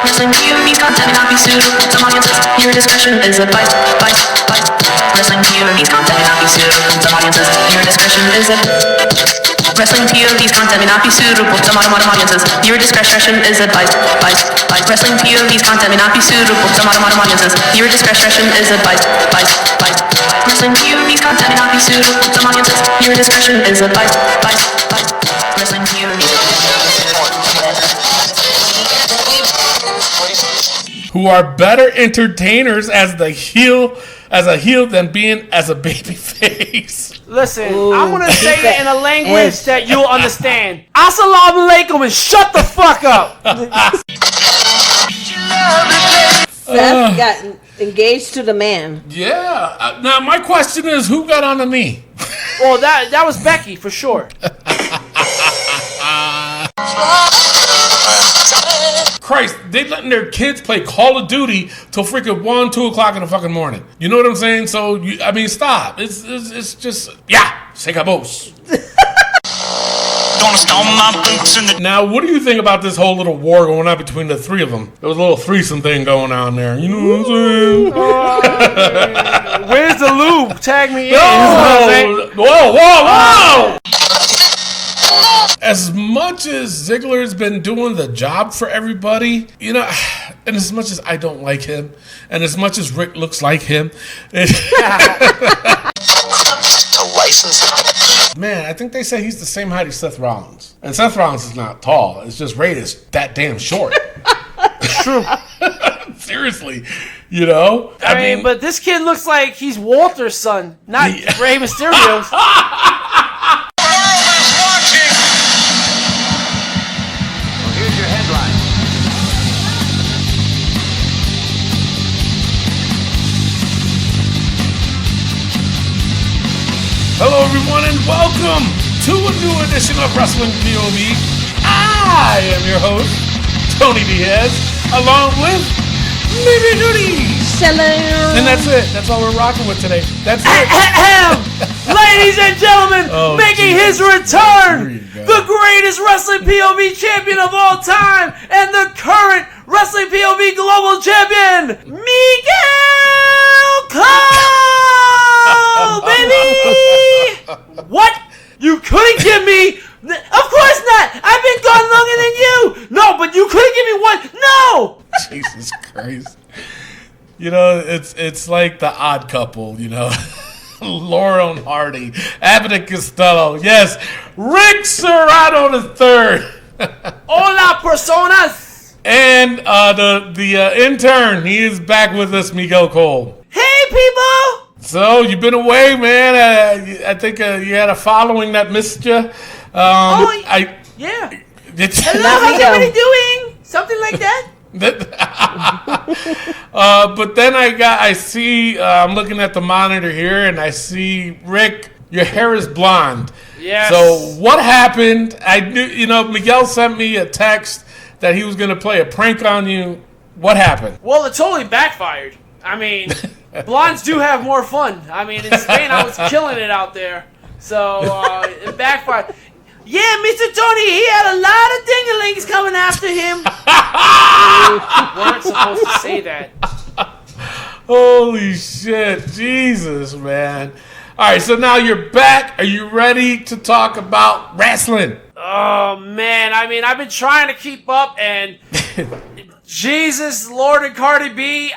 Wrestling POV's content may not be suitable to audiences. Your discretion is advised. Wrestling POV's content may not be suitable to audiences. Your discretion is advised. Wrestling POV's content may not be suitable to modern audiences. Your discretion is advised. Wrestling POV's content may not be suitable to modern audiences. Your discretion is advised. Wrestling POV's content may not be suitable to audiences. Your discretion is advised. Wrestling POV. Who are better entertainers as a heel than being as a baby face. Listen, I'm gonna say it in a language that you'll understand. Assalamu alaikum and shut the fuck up. Seth got engaged to the man. Yeah. Now my question is, who got on the knee? Well, that was Becky for sure. Christ, they letting their kids play Call of Duty till freaking 1, 2 o'clock in the fucking morning. You know what I'm saying? So, stop. It's just, se acabó. Now, what do you think about this whole little war going on between the three of them? There was a little threesome thing going on there. You know what I'm saying? Where's the lube? Tag me in. No. Whoa. As much as Ziggler's been doing the job for everybody, and as much as I don't like him, and as much as Rick looks like him, man, I think they say he's the same height as Seth Rollins. And Seth Rollins is not tall. It's just Ray is that damn short. It's true. Seriously, I mean, but this kid looks like he's Walter's son, not Rey Mysterio's. Hello, everyone, and welcome to a new edition of Wrestling POV. I am your host, Tony Diaz, along with Maybe Judy. Hello. And that's it. That's all we're rocking with today. That's it. Ladies and gentlemen, making his return, the greatest Wrestling POV champion of all time, and the current Wrestling POV Global Champion, Miguel Cole, baby! What? You couldn't give me... Of course not! I've been gone longer than you! No, but you couldn't give me one... No! Jesus Christ. It's like the Odd Couple, Laurel and Hardy, Abbott and Costello, yes, Rick Serrano III. Hola, personas! And the intern, he is back with us, Miguel Cole. Hey, people! So, you've been away, man. I think you had a following that missed you. Yeah. Hello, how's everybody doing? Something like that? But then I'm looking at the monitor here, and I see, Rick, your hair is blonde. Yes. So, what happened? I knew, Miguel sent me a text that he was going to play a prank on you. What happened? Well, it totally backfired. I mean, blondes do have more fun. I mean, in Spain, I was killing it out there. So, it backfired. Yeah, Mr. Tony, he had a lot of ding-a-lings coming after him. We weren't supposed to say that. Holy shit. Jesus, man. All right, so now you're back. Are you ready to talk about wrestling? Oh, man. I mean, I've been trying to keep up, and Jesus, Lord, and Cardi B,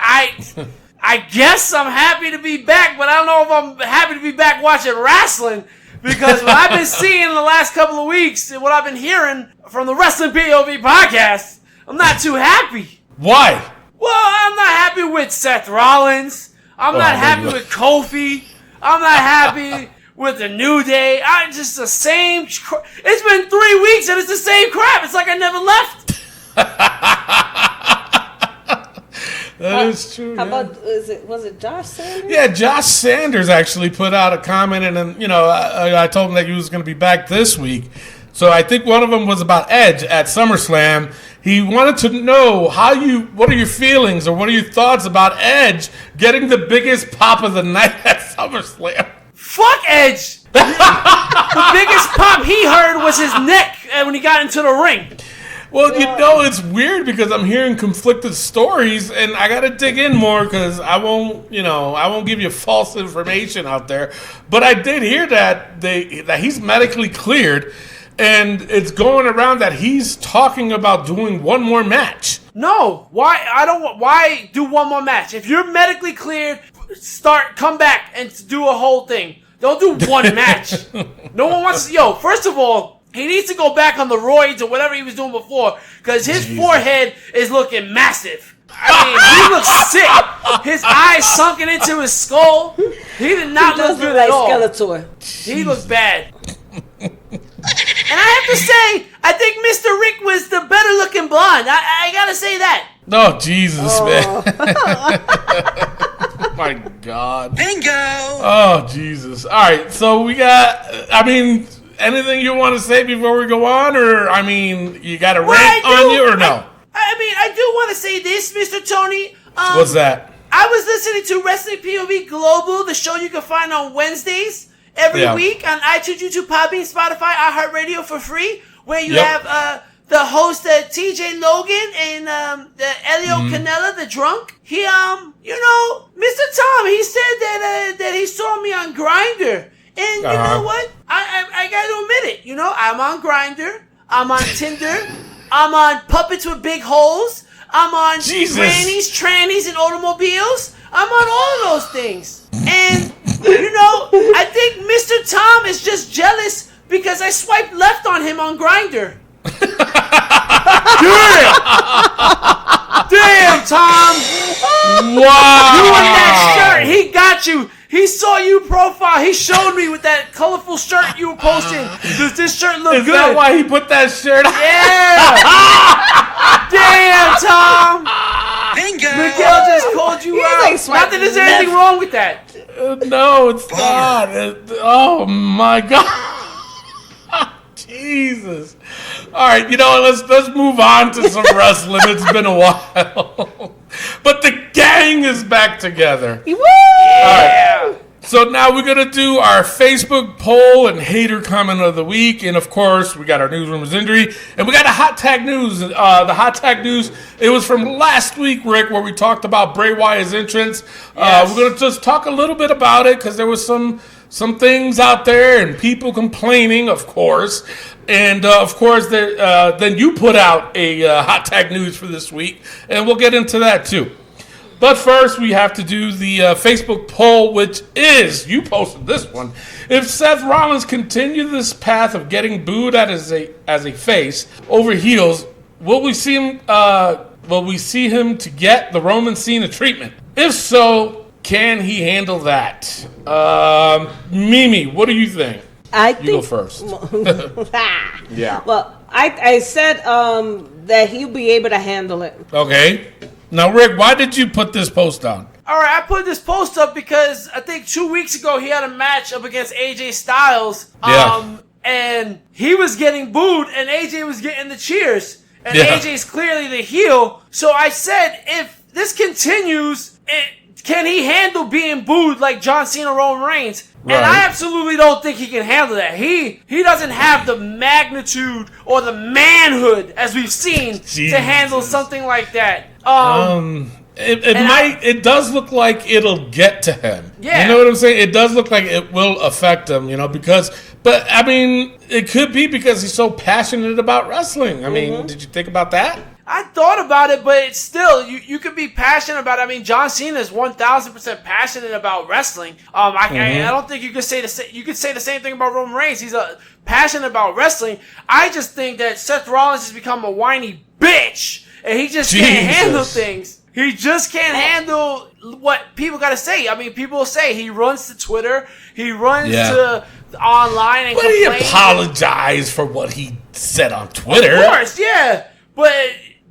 I guess I'm happy to be back, but I don't know if I'm happy to be back watching wrestling, because what I've been seeing in the last couple of weeks and what I've been hearing from the Wrestling POV podcast, I'm not too happy. Why? Well, I'm not happy with Seth Rollins. I'm not happy with Kofi. I'm not happy with the New Day. I'm just the same. It's been 3 weeks and it's the same crap. It's like I never left. That is true. How about was it Josh Sanders? Yeah, Josh Sanders actually put out a comment, and then I told him that he was going to be back this week. So I think one of them was about Edge at SummerSlam. He wanted to know what are your feelings or what are your thoughts about Edge getting the biggest pop of the night at SummerSlam? Fuck Edge. The biggest pop he heard was his neck when he got into the ring. Well, you know, it's weird because I'm hearing conflicted stories, and I got to dig in more because I won't give you false information out there. But I did hear that he's medically cleared, and it's going around that he's talking about doing one more match. No, why do one more match? If you're medically cleared, come back and do a whole thing. Don't do one match. No one wants to. First of all, he needs to go back on the roids or whatever he was doing before, because his forehead is looking massive. I mean, he looks sick. His eyes sunken into his skull. He did not look good at all. Skeletor. He looks bad. And I have to say, I think Mr. Rick was the better looking blonde. I gotta say that. Oh, Jesus, man. Oh, my God. Bingo! Oh, Jesus. All right, so we got, anything you want to say before we go on? Or, you got a rant on you or no? I do want to say this, Mr. Tony. What's that? I was listening to Wrestling POV Global, the show you can find on Wednesdays every week on iTunes, YouTube, Podbean, Spotify, iHeartRadio for free, where you have the host TJ Logan and the Elio Canella, the drunk. He Mr. Tom, he said that he saw me on Grindr. And you know what? I got to admit it. I'm on Grindr. I'm on Tinder. I'm on Puppets with Big Holes. I'm on trannies, and automobiles. I'm on all of those things. And, I think Mr. Tom is just jealous because I swiped left on him on Grindr. Damn, Tom. Wow. You in that shirt. He got you. He saw you profile. He showed me with that colorful shirt you were posting. Does this shirt look good? Is that why he put that shirt on? Yeah. Damn, Tom. Bingo! Miguel just called you out. Not that there's anything wrong with that. No, it's not. Oh, my God. Jesus. All right, let's move on to some wrestling. It's been a while. But the gang is back together. Woo! Yeah. So now we're going to do our Facebook poll and hater comment of the week. And, of course, we got our newsroom's injury. And we got a hot tag news. The hot tag news, it was from last week, Rick, where we talked about Bray Wyatt's entrance. Yes. We're going to just talk a little bit about it because there was some things out there and people complaining, of course. And, of course, then you put out a hot tag news for this week. And we'll get into that, too. But first, we have to do the Facebook poll, which is, you posted this one. If Seth Rollins continues this path of getting booed at as a face over heels, will we see him to get the Roman Cena treatment? If so, can he handle that? Mimi, what do you think? You go first. Yeah. Well, I said that he'll be able to handle it. Okay. Now, Rick, why did you put this post on? All right, I put this post up because I think 2 weeks ago he had a match up against AJ Styles. And he was getting booed and AJ was getting the cheers. And AJ's clearly the heel. So I said, if this continues, can he handle being booed like John Cena, Roman Reigns? Right. And I absolutely don't think he can handle that. He doesn't have the magnitude or the manhood, as we've seen, to handle something like that. It does look like it'll get to him. Yeah. You know what I'm saying? It does look like it will affect him, but it could be because he's so passionate about wrestling. Did you think about that? I thought about it, but it's still, you could be passionate about it. John Cena is 1,000% passionate about wrestling. I don't think you could say you could say the same thing about Roman Reigns. He's passionate about wrestling. I just think that Seth Rollins has become a whiny bitch, and he just can't handle things. He just can't handle what people got to say. People say he runs to Twitter, he runs to online and But he apologized for what he said on Twitter. Of course, yeah. But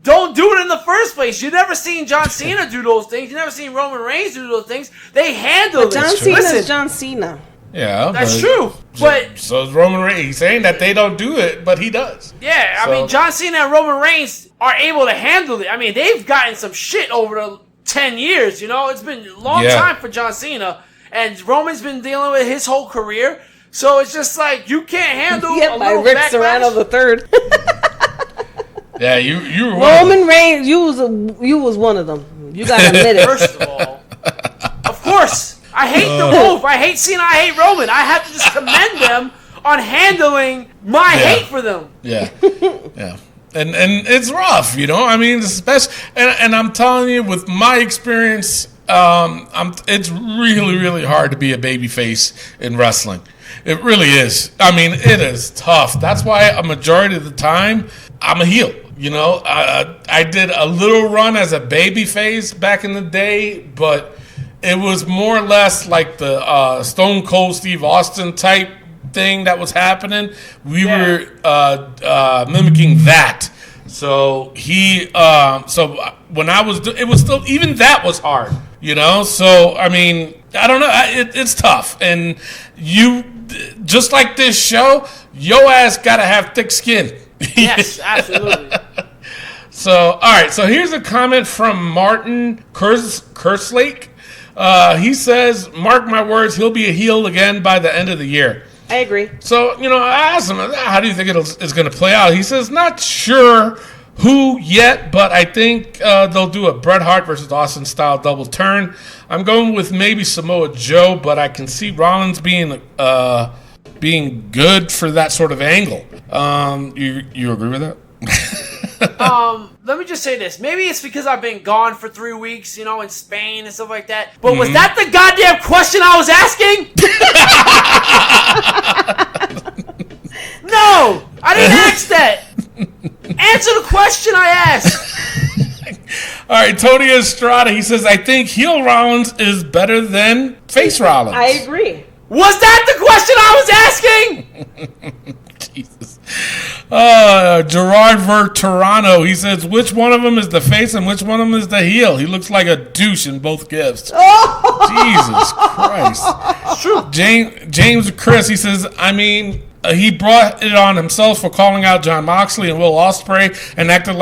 don't do it in the first place. You've never seen John Cena do those things. You've never seen Roman Reigns do those things. They handle it. John Cena's John Cena. Yeah. That's true. But so is Roman Reigns. He's saying that they don't do it, but he does. Yeah, John Cena and Roman Reigns are able to handle it. They've gotten some shit over the 10 years, It's been a long time for John Cena. And Roman's been dealing with his whole career. So it's just like, you can't handle a little Rick backlash. Serrano the third. Yeah, you were Roman Reigns, you was one of them. You gotta admit it. First of all, of course, I hate the both. I hate Cena. I hate Roman. I have to just commend them on handling my hate for them. Yeah, yeah. And it's rough, you know. I mean, especially, and I'm telling you, with my experience, it's really, really hard to be a babyface in wrestling. It really is. I mean, it is tough. That's why a majority of the time, I'm a heel. You know, I did a little run as a babyface back in the day, but it was more or less like the Stone Cold Steve Austin type thing that was happening. We were mimicking that. So so when I was, it was still, even that was hard, you know? So, I mean, I don't know. It's tough. And you, just like this show, your ass got to have thick skin. Yes, absolutely. So, all right. So here's a comment from Martin Kerslake. He says, mark my words, he'll be a heel again by the end of the year. I agree. So, you know, I asked him, how do you think it's going to play out? He says, not sure who yet, but I think they'll do a Bret Hart versus Austin style double turn. I'm going with maybe Samoa Joe, but I can see Rollins being good for that sort of angle. You agree with that? Let me just say this. Maybe it's because I've been gone for 3 weeks, you know, in Spain and stuff like that. But was that the goddamn question I was asking? No, I didn't ask that. Answer the question I asked. All right, Tony Estrada, he says, I think heel Rollins is better than face Rollins. I agree. Was that the question I was asking? Jesus. Gerard Verterano, he says, which one of them is the face and which one of them is the heel? He looks like a douche in both gifts. Jesus Christ. It's true. James Chris, he says, I mean, he brought it on himself for calling out John Moxley and Will Ospreay and acting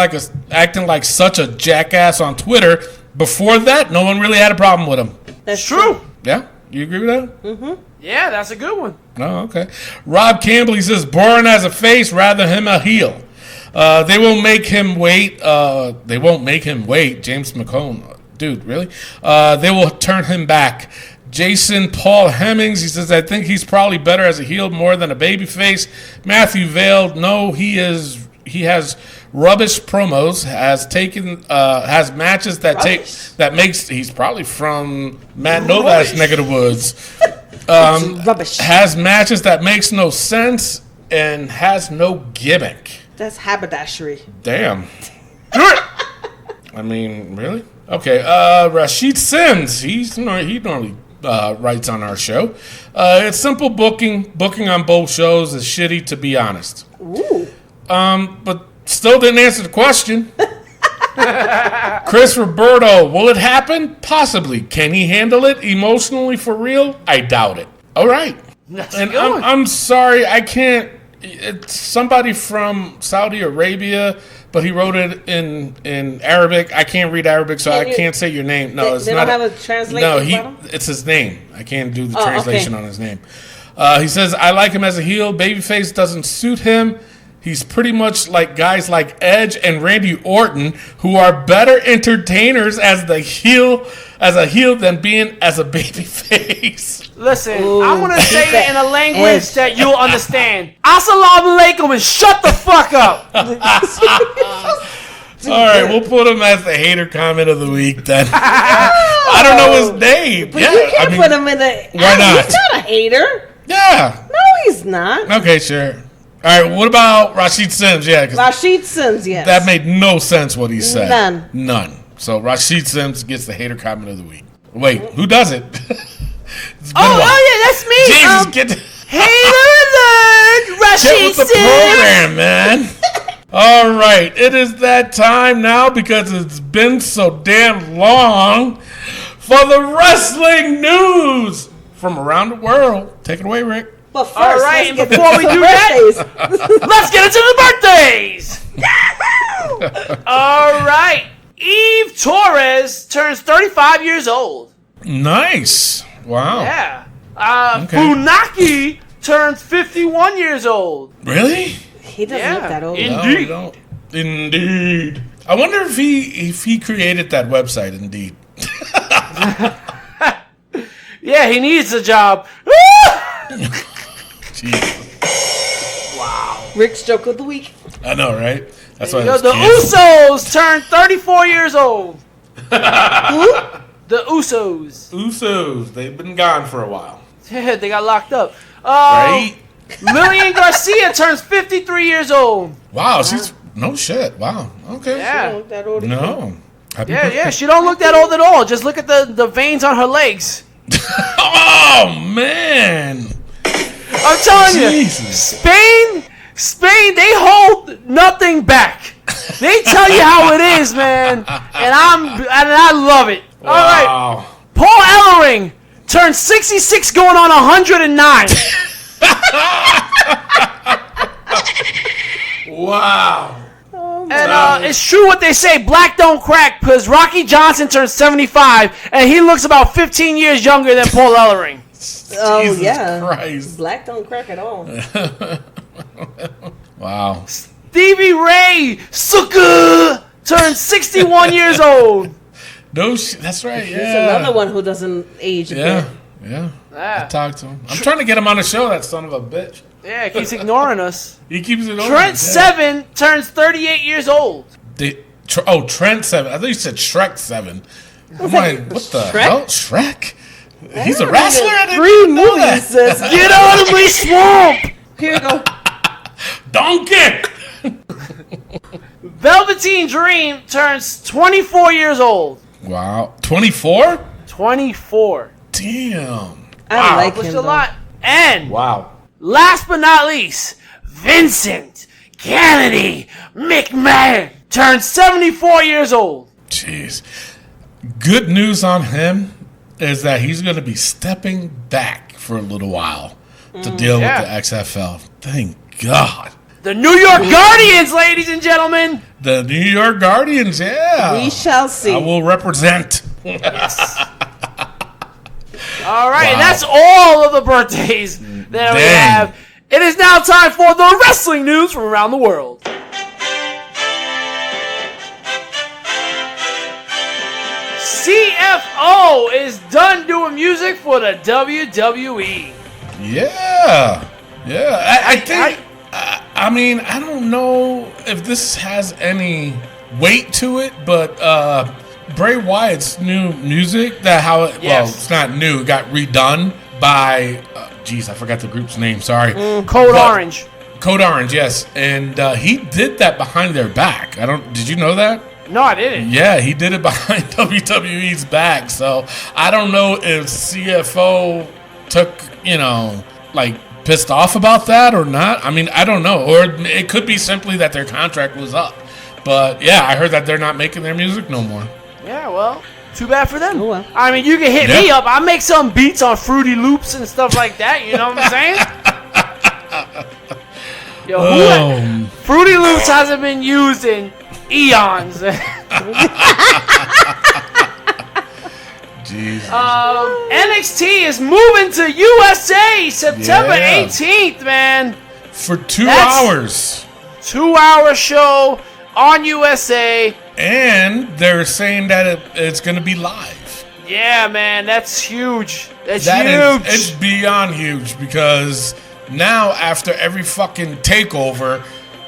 like such a jackass on Twitter. Before that, no one really had a problem with him. That's true. Yeah? You agree with that? Mm-hmm. Yeah, that's a good one. Oh, okay. Rob Campbell, he says, boring as a face, rather him a heel. They won't make him wait. James McCone. Dude, really? They will turn him back. Jason Paul Hemmings, he says, I think he's probably better as a heel more than a babyface. Matthew Vale, no, he has rubbish promos, has matches that makes, he's probably from Matt Novak's neck of the woods. Rubbish. Has matches that makes no sense and has no gimmick. That's haberdashery. Damn. I mean, really? Okay. Rashid Sims. He normally writes on our show. It's simple booking. Booking on both shows is shitty, to be honest. Ooh. But still didn't answer the question. Chris Roberto, will it happen? Possibly. Can he handle it emotionally for real? I doubt it. All right. That's And a good one. I'm sorry, I can't. It's somebody from Saudi Arabia, but he wrote it in Arabic. I can't read Arabic, so I can't say your name. No, it's they not. don't have a translation. No, it's his name. I can't do the Oh, translation okay. on his name. He says, I like him as a heel. Babyface doesn't suit him. He's pretty much like guys like Edge and Randy Orton, who are better entertainers as a heel than being as a babyface. Listen, Ooh, I'm going to say it in a language Edge. that you'll understand. Assalamu alaikum and shut the fuck up. All right, we'll put him as the hater comment of the week then. I don't know his name. But you can't put him in a. Why not? He's not a hater. Yeah. No, he's not. Okay, sure. All right, what about Rashid Sims? Yeah, because Rashid Sims, yes. that made no sense what he said. None. So Rashid Sims gets the hater comment of the week. Wait, who does it? It's been a while. Yeah, that's me. Jesus, get the, Hater alert, get Rashid with the Sims. program, man. All right, it is that time now because it's been so damn long for the wrestling news from around the world. Take it away, Rick. But first, All right, let's get before to we the do that- birthdays. Let's get into the birthdays. All right. Eve Torres turns 35 years old. Nice. Wow. Yeah. Okay. Funaki turns 51 years old. Really? He doesn't Yeah. look that old. In- No, Indeed. you don't. Indeed. I wonder if he created that website. Indeed. Yeah, he needs a job. Jeez. Rick's joke of the week. I know, right? That's why. The Usos turned 34 years old. The Usos. Usos. They've been gone for a while. Yeah, they got locked up. Right? Lillian Garcia turns 53 years old. Wow, she's no shit. Wow. Okay. Yeah. That old No. Happy Yeah, birthday. yeah. She don't look that old at all. Just look at the veins on her legs. Oh man. I'm telling Jesus. you, Spain, they hold nothing back. They tell you how it is, man, and I love it. All right, Wow. Paul Ellering turned 66, going on 109. Wow. And it's true what they say, black don't crack, because Rocky Johnson turned 75, and he looks about 15 years younger than Paul Ellering. Oh, Jesus yeah. Christ. Black don't crack at all. Wow. Stevie Ray Sucker turned 61 years old. No, that's right. He's Yeah. another one who doesn't age a Yeah. bit. Yeah. I Yeah, talked to him. I'm trying to get him on the show. That son of a bitch. yeah, he keeps ignoring us. He keeps it over. Trent Seven turns 38 years old. Trent 7. I thought you said Shrek 7. I'm like, what the Shrek? hell? Shrek? He's a wrestler? I didn't 3 even know movies that. says, Get out of my swamp! here you go. Donkey! Velveteen Dream turns 24 years old. Wow. 24? 24. Damn. I like him, Which is a though. lot. And Wow. last but not least, Vincent Kennedy McMahon turns 74 years old. Jeez. Good news on him is that he's going to be stepping back for a little while to deal Yeah. with the XFL. Thank God. The New York Guardians, ladies and gentlemen. The New York Guardians, yeah. We shall see. I will represent. All right, Wow. and that's all of the birthdays that we Dang. have. It is now time for the wrestling news from around the world. CFO is done doing music for the WWE. Yeah. Yeah. I think, I mean, I don't know if this has any weight to it, but Bray Wyatt's new music, well, Yes. it's not new, it got redone by, I forgot the group's name, sorry. Code But- Orange. Code Orange, yes. And he did that behind their back. Did you know that? No, I didn't. Yeah, he did it behind WWE's back. So I don't know if CFO took, pissed off about that or not. I mean, I don't know. Or it could be simply that their contract was up. But yeah, I heard that they're not making their music no more. Yeah, well, too bad for them. Oh, well. I mean, you can hit Yeah. me up. I make some beats on Fruity Loops and stuff like that. You know what I'm saying? Yo, Fruity Loops hasn't been used in eons. Jesus. NXT is moving to USA September Yeah. 18th, man. For 2 That's- hours. 2-hour show on USA. And they're saying that it's going to be live. Yeah, man, that's huge. That's That huge. is, it's beyond huge because now after every fucking takeover,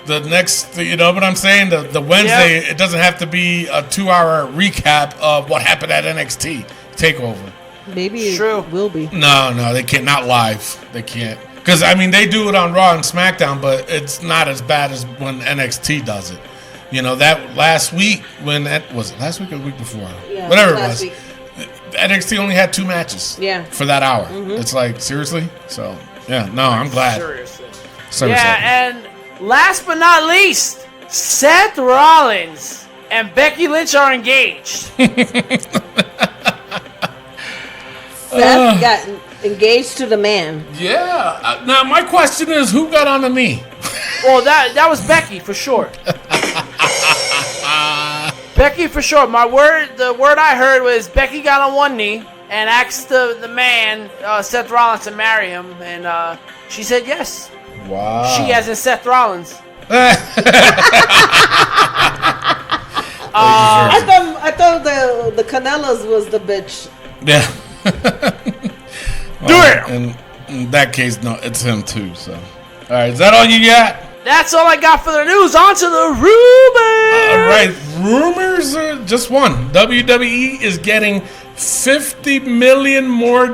the next, you know what I'm saying? The Wednesday, It doesn't have to be a 2-hour recap of what happened at NXT takeover. Maybe True. it will be. No, they can't. Not live. They can't. Because, I mean, they do it on Raw and SmackDown, but it's not as bad as when NXT does it. You know, that last week, was it last week or the week before? Yeah, Whatever it last was. week. NXT only had 2 matches. Yeah. For that hour. It's like, seriously? So, yeah, no, I'm glad. Seriously. Seriously. Yeah, and last but not least, Seth Rollins and Becky Lynch are engaged. Seth got engaged to the man. Yeah. Now, my question is, who got on the knee? Well, that was Becky for sure. Becky for sure. The word I heard was Becky got on one knee and asked the man, Seth Rollins, to marry him, and she said yes. Wow. She as in Seth Rollins. I thought the Canelas was the bitch. Yeah. Do it! In that case, no, it's him too. So, all right, is that all you got? That's all I got for the news. On to the rumors. All right, rumors are just one. WWE is getting $50 million more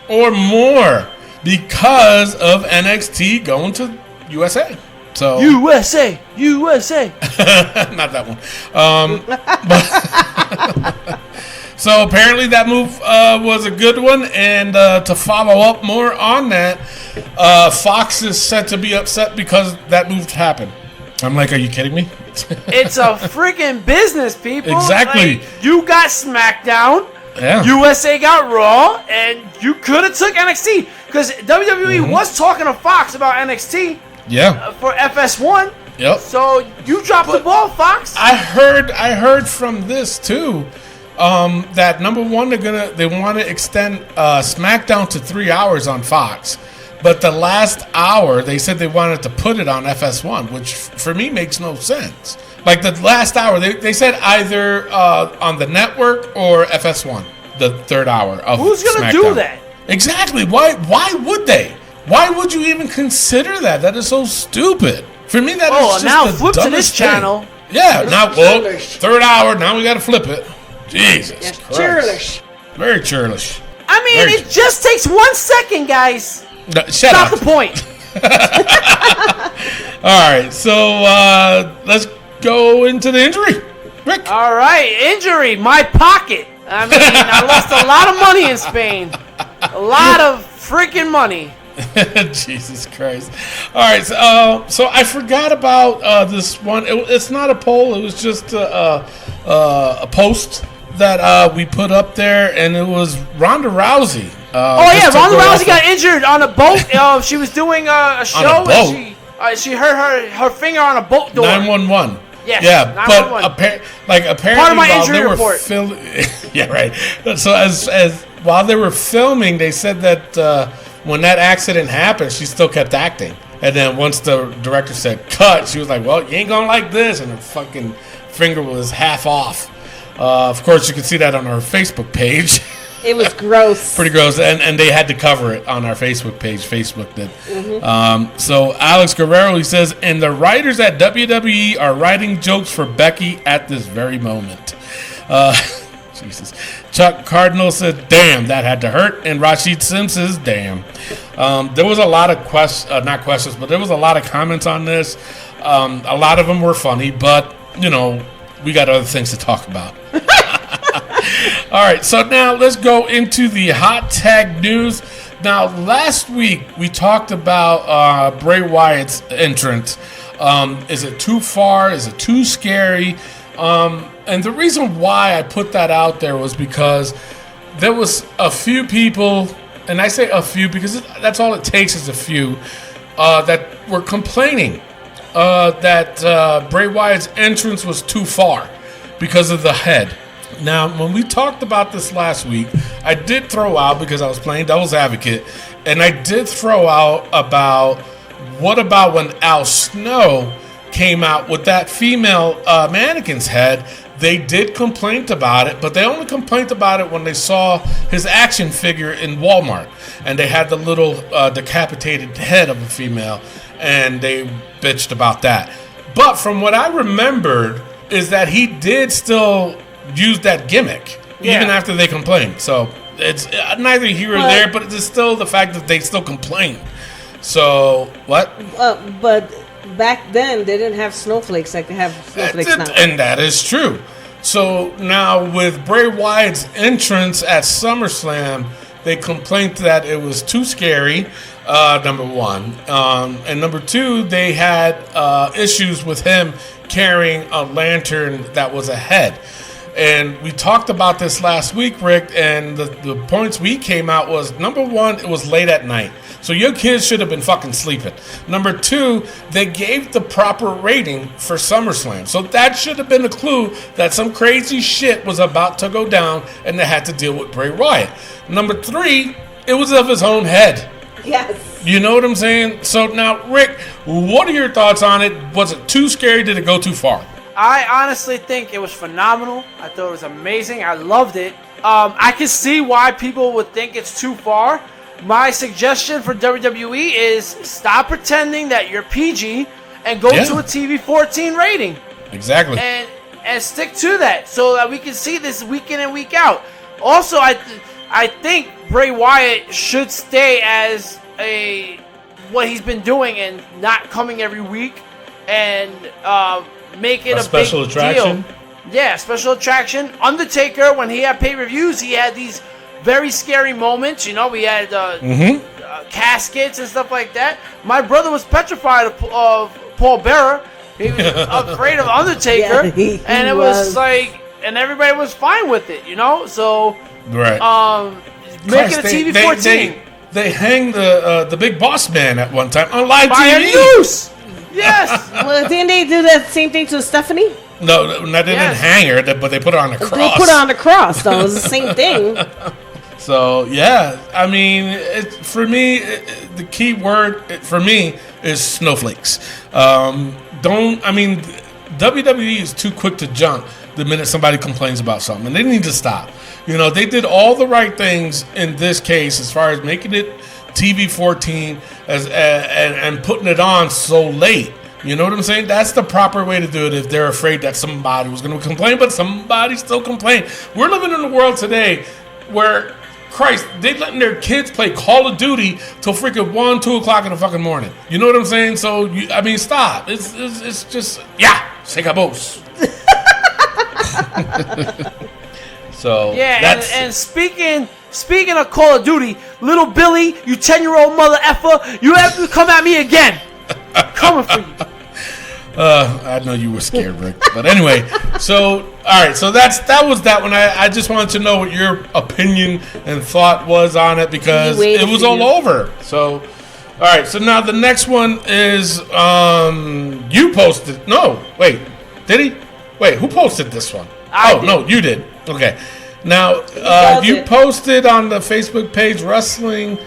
or more because of NXT going to USA. So USA. not that one. So apparently that move was a good one, and to follow up more on that, Fox is said to be upset because that move happened. I'm like, are you kidding me? It's a freaking business, people. Exactly. Like, you got SmackDown, Yeah. USA got Raw, and you could have took NXT because WWE was talking to Fox about NXT Yeah. for FS1. Yep. So you dropped the ball, Fox. I heard from this too. That number one, they want to extend SmackDown to 3 hours on Fox, but the last hour they said they wanted to put it on FS1, which for me makes no sense. Like the last hour, they said either on the network or FS1, the third hour of Who's gonna SmackDown. do that? Exactly. Why would they? Why would you even consider that? That is so stupid. For me, that is just now the flip to this dumbest thing. channel. Yeah. Now, well, churlish. third hour. Now we got to flip it. Jesus Yes, Christ. churlish. Very churlish. I mean, Very- it just takes 1 second, guys. No, shut Stop up. the point. All right, so let's go into the injury. Rick. All right, injury, my pocket. I mean, I lost a lot of money in Spain. A lot of freaking money. Jesus Christ. All right, so I forgot about this one. It's not a poll. It was just a post that we put up there, and it was Ronda Rousey. Oh yeah, just to Ronda go Rousey off got injured on a boat. She was doing a show, boat? and she hurt her finger on a boat door. 911. Yes, Yeah, 911. but apparently Part of my while injury they were report. yeah, right. So as while they were filming, they said that when that accident happened, she still kept acting. And then once the director said cut, she was like, "Well, you ain't gonna like this," and her fucking finger was half off. Of course, you can see that on our Facebook page. It was gross. Pretty gross, and they had to cover it on our Facebook page. Facebook did. So Alex Guerrero, he says, and the writers at WWE are writing jokes for Becky at this very moment. Jesus. Chuck Cardinal said, damn, that had to hurt. And Rashid Sims says, damn. There was a lot of not questions, but there was a lot of comments on this. A lot of them were funny, but, we got other things to talk about. All right, so now let's go into the hot tag news. Now, last week we talked about Bray Wyatt's entrance. Is it too far? Is it too scary? And the reason why I put that out there was because there was a few people, and I say a few because that's all it takes is a few, that were complaining that Bray Wyatt's entrance was too far because of the head. Now, when we talked about this last week, I did throw out, because I was playing devil's advocate, and I did throw out what about when Al Snow came out with that female mannequin's head? They did complain about it, but they only complained about it when they saw his action figure in Walmart, and they had the little decapitated head of a female, and they bitched about that. But from what I remembered is that he did still use that gimmick even after they complained. So it's neither here or there, but it's still the fact that they still complain. So what? But back then they didn't have snowflakes like they have snowflakes now. And that is true. So now with Bray Wyatt's entrance at SummerSlam, they complained that it was too scary, number one. And number two, they had issues with him carrying a lantern that was a head. And we talked about this last week, Rick, and the points we came out was, number one, it was late at night. So your kids should have been fucking sleeping. Number two, they gave the proper rating for SummerSlam. So that should have been a clue that some crazy shit was about to go down and they had to deal with Bray Wyatt. Number three, it was of his own head. Yes. You know what I'm saying? So now, Rick, what are your thoughts on it? Was it too scary? Did it go too far? I honestly think it was phenomenal. I thought it was amazing. I loved it. I can see why people would think it's too far. My suggestion for WWE is stop pretending that you're PG and go to a TV-14 rating. Exactly. And stick to that so that we can see this week in and week out. Also, I think Bray Wyatt should stay as what he's been doing and not coming every week and make it a special big attraction. Deal. Yeah, special attraction. Undertaker, when he had pay-per-views, he had these very scary moments. You know, we had caskets and stuff like that. My brother was petrified of Paul Bearer. He was afraid of Undertaker, and it was like, and everybody was fine with it, you know. So, make it a TV-14. They hang the big boss man at one time on live By TV. a noose. Yes. Well, didn't they do that same thing to Stephanie? No, they didn't hang her, but they put her on the cross. They put her on the cross, though. It was the same thing. So, yeah, I mean, for me, the key word for me is snowflakes. WWE is too quick to jump the minute somebody complains about something, and they need to stop. You know, they did all the right things in this case as far as making it TV-14 and putting it on so late. You know what I'm saying? That's the proper way to do it if they're afraid that somebody was going to complain, but somebody still complained. We're living in a world today where, Christ, they letting their kids play Call of Duty till freaking 1, 2 o'clock in the fucking morning. You know what I'm saying? So, stop. It's just, se acabó. So, yeah, and speaking of Call of Duty, little Billy, you 10-year-old mother effer, you have to come at me again. Coming for you. I know you were scared, Rick. But anyway, so all right, so that was that one. I just wanted to know what your opinion and thought was on it because it was all over. So all right, so now the next one is you posted. No, wait, did he? Wait, who posted this one? No, you did. Okay. Now you posted on the Facebook page Wrestling.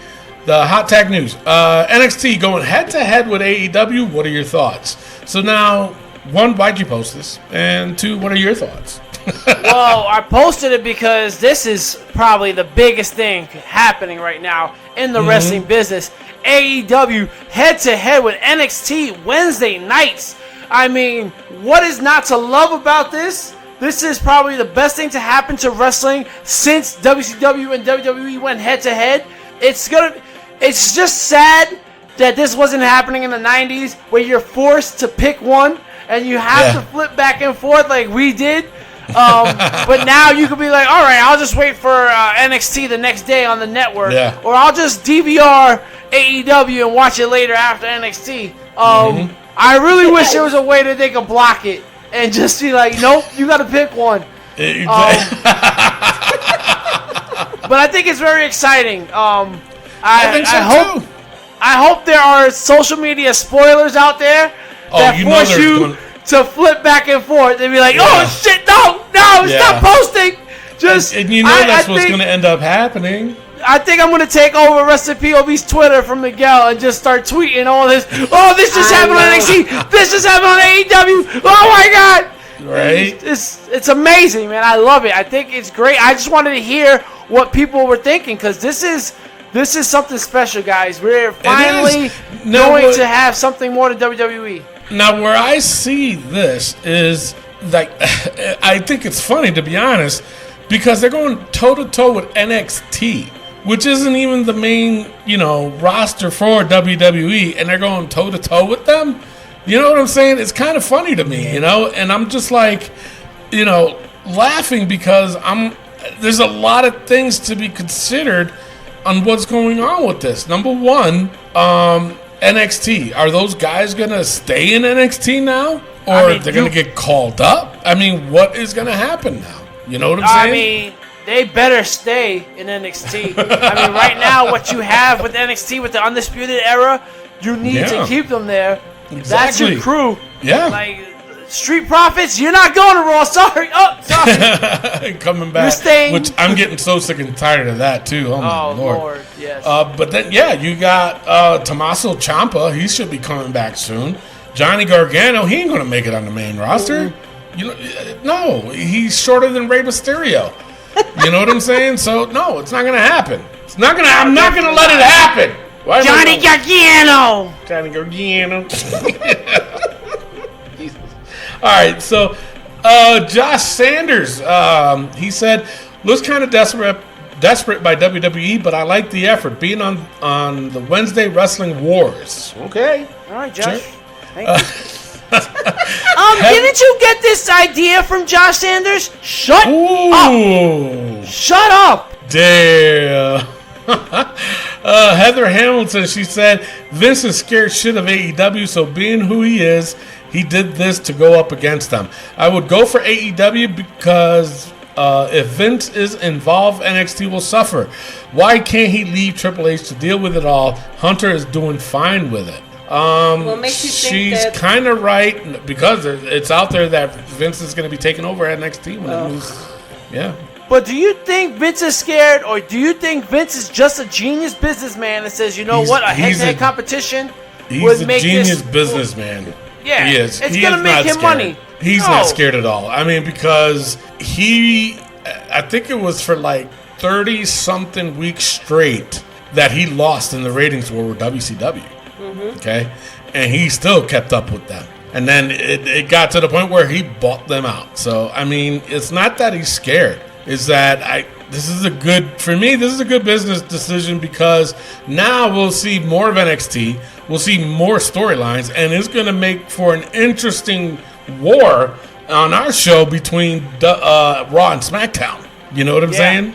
The Hot Tag News. NXT going head-to-head with AEW. What are your thoughts? So now, 1, why'd you post this? And 2, what are your thoughts? Well, I posted it because this is probably the biggest thing happening right now in the wrestling business. AEW head-to-head with NXT Wednesday nights. I mean, what is not to love about this? This is probably the best thing to happen to wrestling since WCW and WWE went head-to-head. It's just sad that this wasn't happening in the 90s where you're forced to pick one and you have to flip back and forth like we did. But now you could be like, all right, I'll just wait for NXT the next day on the network. Yeah. Or I'll just DVR AEW and watch it later after NXT. I really wish there was a way that they could block it and just be like, nope, you got to pick one. But I think it's very exciting. I think so too. I hope there are social media spoilers out there that force you to flip back and forth and be like, oh shit, no, stop posting. And you know that's what's going to end up happening. I think I'm going to take over Rest in POV's Twitter from Miguel and just start tweeting all this. Oh, this just happened on NXT. This just happened on AEW. Oh my God. Right? It's amazing, man. I love it. I think it's great. I just wanted to hear what people were thinking because this is something special, guys. We're finally going to have something more than WWE. Now, where I see this is, like, I think it's funny, to be honest, because they're going toe-to-toe with NXT, which isn't even the main, roster for WWE, and they're going toe-to-toe with them. You know what I'm saying? It's kind of funny to me, and I'm just like, laughing because there's a lot of things to be considered on what's going on with this. Number one, NXT. Are those guys going to stay in NXT now? Or they're going to get called up? I mean, what is going to happen now? You know what I'm saying? I mean, they better stay in NXT. I mean, right now, what you have with NXT, with the Undisputed Era, you need to keep them there. Exactly. That's your crew. Yeah. Like, Street Profits, you're not going to Raw. Sorry. Oh, sorry. Coming back. You're staying. Which I'm getting so sick and tired of that, too. Oh, my Lord. Yes. But then, yeah, you got Tommaso Ciampa. He should be coming back soon. Johnny Gargano, he ain't going to make it on the main roster. You know, no, he's shorter than Rey Mysterio. You know what I'm saying? So, no, it's not going to happen. It's not going to. I'm not going to let it happen. Why Johnny Gargano. Johnny Gargano. All right, so Josh Sanders, he said, looks kind of desperate by WWE, but I like the effort being on the Wednesday Wrestling Wars. Okay. All right, Josh. Sure. Thank you. Didn't you get this idea from Josh Sanders? Shut up. Shut up. Damn. Heather Hamilton, she said, Vince is scared shit of AEW, so being who he is, he did this to go up against them. I would go for AEW because if Vince is involved, NXT will suffer. Why can't he leave Triple H to deal with it all? Hunter is doing fine with it. What makes you think she's kind of right because it's out there that Vince is going to be taking over at NXT when it moves. Yeah. But do you think Vince is scared, or do you think Vince is just a genius businessman that says, you know what, a head-to-head competition would make this... He's a genius businessman. Yeah, he is. It's going to make him money. He's not scared at all. I mean, because I think it was for like 30-something weeks straight that he lost in the ratings war with WCW. Mm-hmm. Okay? And he still kept up with them. And then it got to the point where he bought them out. So, I mean, it's not that he's scared. Is that this is a good business decision because now we'll see more of NXT, we'll see more storylines, and it's going to make for an interesting war on our show between Raw and SmackDown. You know what I'm saying?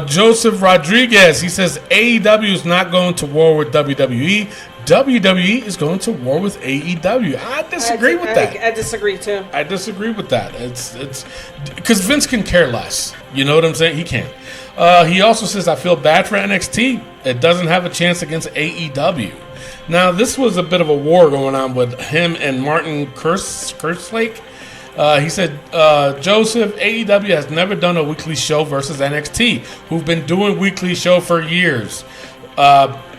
Joseph Rodriguez, he says AEW is not going to war with WWE. WWE is going to war with AEW. I disagree with that. I disagree too. I disagree with that. It's because Vince can care less. You know what I'm saying? He can. He also says, I feel bad for NXT. It doesn't have a chance against AEW. Now, this was a bit of a war going on with him and Martin Kerslake. He said, Joseph, AEW has never done a weekly show versus NXT, who've been doing weekly show for years.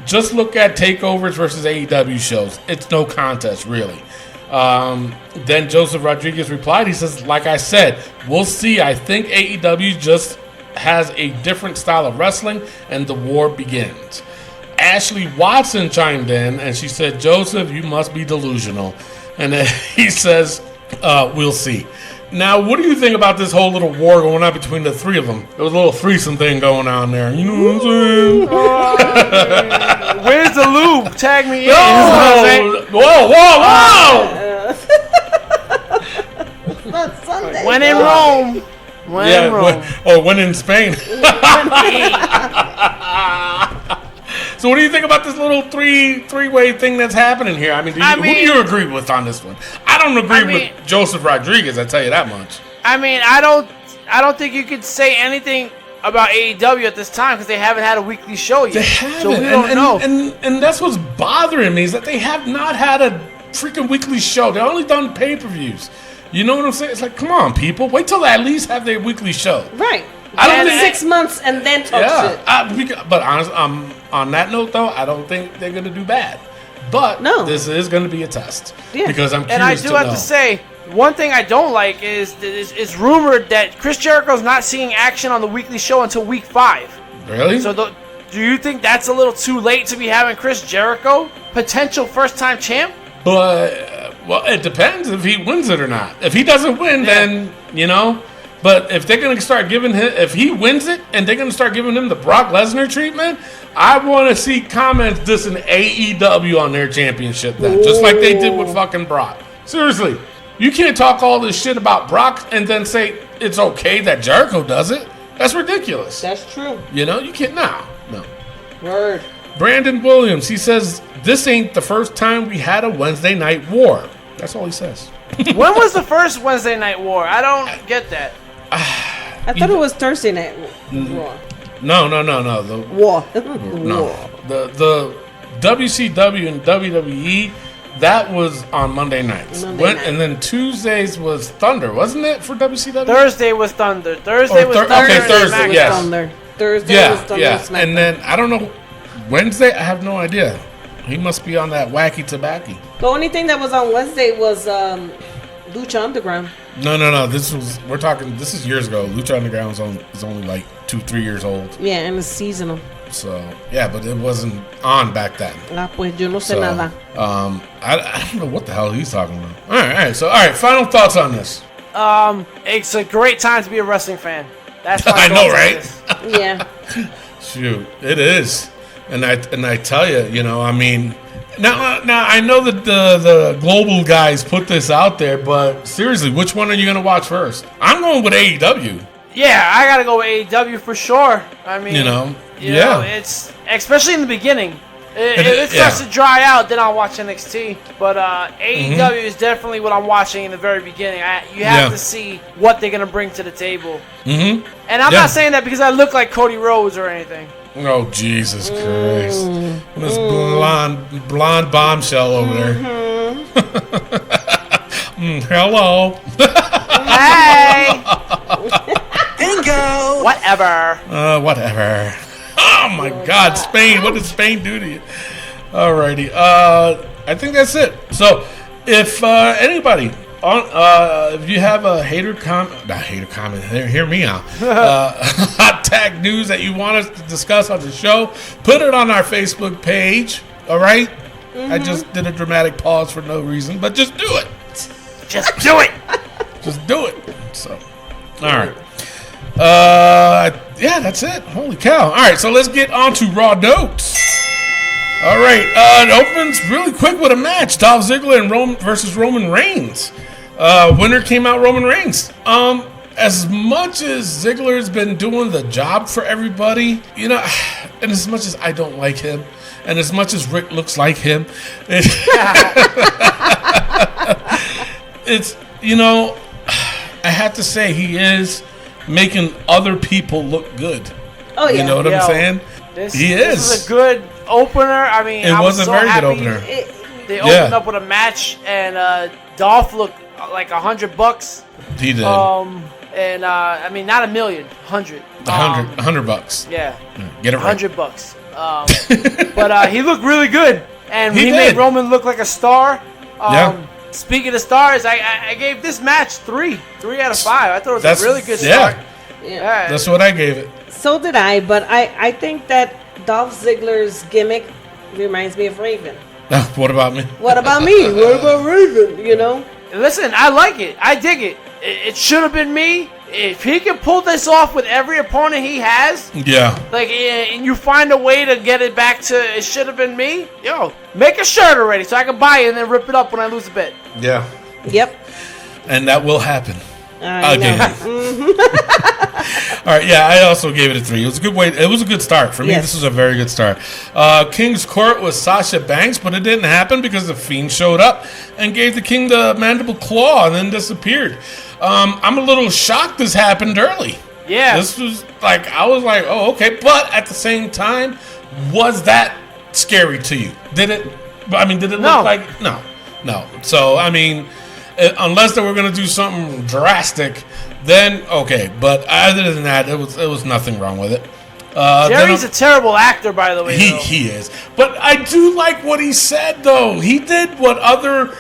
Just look at takeovers versus AEW shows. It's no contest, really. Then Joseph Rodriguez replied, he says, like I said, we'll see. I think AEW just has a different style of wrestling, and the war begins. Ashley Watson chimed in, and she said, Joseph, you must be delusional. And then he says, we'll see. Now, what do you think about this whole little war going on between the three of them? There was a little threesome thing going on there. You know what I'm saying? Where's the lube? Tag me in. Whoa! It's Sunday. When in Rome. When in Spain. So what do you think about this little three-way thing that's happening here? I mean, who do you agree with on this one? I don't agree with Joseph Rodriguez, I tell you that much. I mean, I don't think you could say anything about AEW at this time because they haven't had a weekly show yet. They haven't. So we don't know. And that's what's bothering me is that they have not had a freaking weekly show. They've only done pay-per-views. You know what I'm saying? It's like, come on, people. Wait till they at least have their weekly show. Right. I don't think 6 months and then talk shit. But honestly, on that note, though, I don't think they're going to do bad. But this is going to be a test. Yeah. Because I'm curious and I do have to say, one thing I don't like is it's rumored that Chris Jericho's not seeing action on the weekly show until week 5. Really? So do you think that's a little too late to be having Chris Jericho, potential first-time champ? But, well, it depends if he wins it or not. If he doesn't win, then, you know... But if they're going to start giving him, if he wins it and they're going to start giving him the Brock Lesnar treatment, I want to see comments dissing AEW on their championship then. Just like they did with fucking Brock. Seriously. You can't talk all this shit about Brock and then say it's okay that Jericho does it. That's ridiculous. That's true. You know, you can't, no. Word. Brandon Williams, he says, this ain't the first time we had a Wednesday night war. That's all he says. When was the first Wednesday night war? I don't get that. I thought it was Thursday night war. No. The War. No. The WCW and WWE That was on Monday nights. Monday night. And then Tuesdays was Thunder, wasn't it, for WCW? Thursday was Thunder. Thursday was Thunder. Okay, and Thursday, SmackDown. yes. Thunder. Thursday was Thunder. Yeah. SmackDown. And then, I don't know, Wednesday, I have no idea. He must be on that wacky tobacco. The only thing that was on Wednesday was Lucha Underground. No. This is years ago. Lucha Underground is only like 2-3 years old. Yeah, and it's seasonal. So, yeah, but it wasn't on back then. Ah, pues yo no sé So, nada. I don't know what the hell he's talking about. All right. Final thoughts on this. It's a great time to be a wrestling fan. That's my I know, thoughts on right? this. Yeah. Shoot, it is, and I tell you, I mean, now I know that the global guys put this out there, but seriously, which one are you gonna watch first? I'm going with AEW. Yeah, I gotta go with AEW for sure. I mean, You know, it's especially in the beginning. It starts to dry out, then I'll watch NXT. But AEW is definitely what I'm watching in the very beginning. You have to see what they're gonna bring to the table. Mm-hmm. And I'm not saying that because I look like Cody Rhodes or anything. Oh, Jesus Christ, this blonde bombshell over there. Hello. Hey. Bingo. Whatever. Whatever. Oh my God, Spain! What did Spain do to you? Alrighty, I think that's it. So, if anybody if you have a comment, hear me out. Hot tag news that you want us to discuss on the show, put it on our Facebook page. All right. I just did a dramatic pause for no reason, but just do it. Just do it. Just do it. So, all right. Yeah, that's it. Holy cow. All right, so let's get on to Raw notes. All right, it opens really quick with a match. Dolph Ziggler and versus Roman Reigns. Winner came out Roman Reigns. As much as Ziggler's been doing the job for everybody, and as much as I don't like him, and as much as Rick looks like him, it's, I have to say he is making other people look good. Oh, yeah. You know what I'm saying? This is a good opener. I mean, It was a so very good happy. opener. They opened up with a match, and Dolph looked like $100. He did. And I mean, not $1 million, 100. $100. Yeah, Get it right. $100. But he looked really good, and He he did. made Roman look like a star. Yeah. Speaking of stars, I gave this match 3 out of 5. I thought it was a really good start. Yeah. That's what I gave it. So did I, but I think that Dolph Ziggler's gimmick reminds me of Raven. What about me? What about me? What about Raven? Listen, I like it. I dig it. It should have been me. If he can pull this off with every opponent he has, Yeah. and you find a way to get it back to it should have been me, make a shirt already so I can buy it and then rip it up when I lose a bet. Yeah. Yep. And that will happen. I Again. know. All right, yeah, I also gave it a 3. It was a good way. It was a good start for me. Yes. This was a very good start. King's Court was Sasha Banks, but it didn't happen because the Fiend showed up and gave the King the mandible claw and then disappeared. I'm a little shocked this happened early. Yeah. This was I was like, oh, okay, but at the same time, was that scary to you? Did it? Did it look like no? So unless they were gonna do something drastic, then okay. But other than that, it was nothing wrong with it. Jerry's a terrible actor, by the way. He is. But I do like what he said, though. He did what other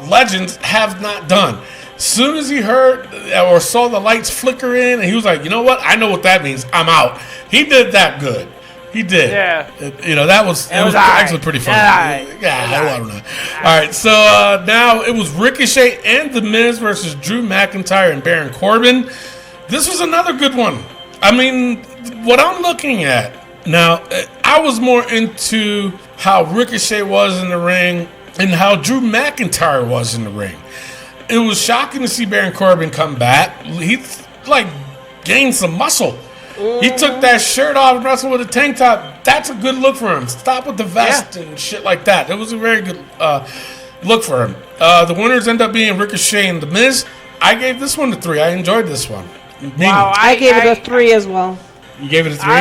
legends have not done. As soon as he heard or saw the lights flicker in, and he was like, you know what? I know what that means. I'm out. He did that good. He did. Yeah. That was actually pretty funny. I don't know. All right, so now it was Ricochet and The Miz versus Drew McIntyre and Baron Corbin. This was another good one. What I'm looking at now, I was more into how Ricochet was in the ring and how Drew McIntyre was in the ring. It was shocking to see Baron Corbin come back. He gained some muscle. He took that shirt off and wrestled with a tank top. That's a good look for him. Stop with the vest and shit like that. It was a very good look for him. The winners end up being Ricochet and The Miz. I gave this one a 3. I enjoyed this one. Wow, I gave it a 3 as well. You gave it a 3?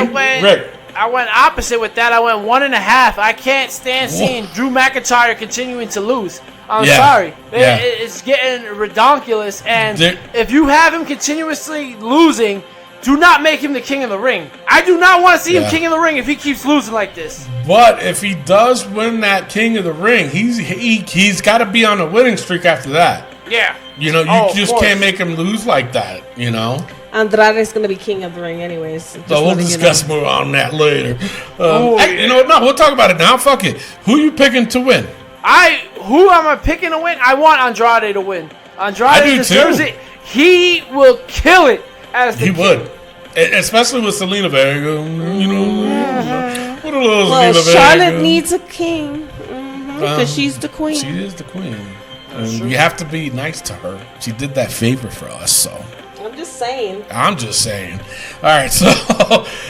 I I went opposite with that. I went 1.5. I can't stand seeing Drew McIntyre continuing to lose. I'm sorry. It's getting redonkulous. And if you have him continuously losing, do not make him the king of the ring. I do not want to see him king of the ring if he keeps losing like this. But if he does win that king of the ring, he's got to be on a winning streak after that. Yeah. You know, you just can't make him lose like that, you know? Andrade's going to be king of the ring anyways. So we'll discuss more on that later. You know, no, we'll talk about it now. Fuck it. Who you picking to win? Who am I picking to win? I want Andrade to win. Andrade deserves it. He will kill it as the king. He would. Especially with Selena Vega. You know, what a little well, Selena Charlotte Vega. needs a king. Because she's the queen. She is the queen. And you have to be nice to her. She did that favor for us, so. I'm just saying. All right, so,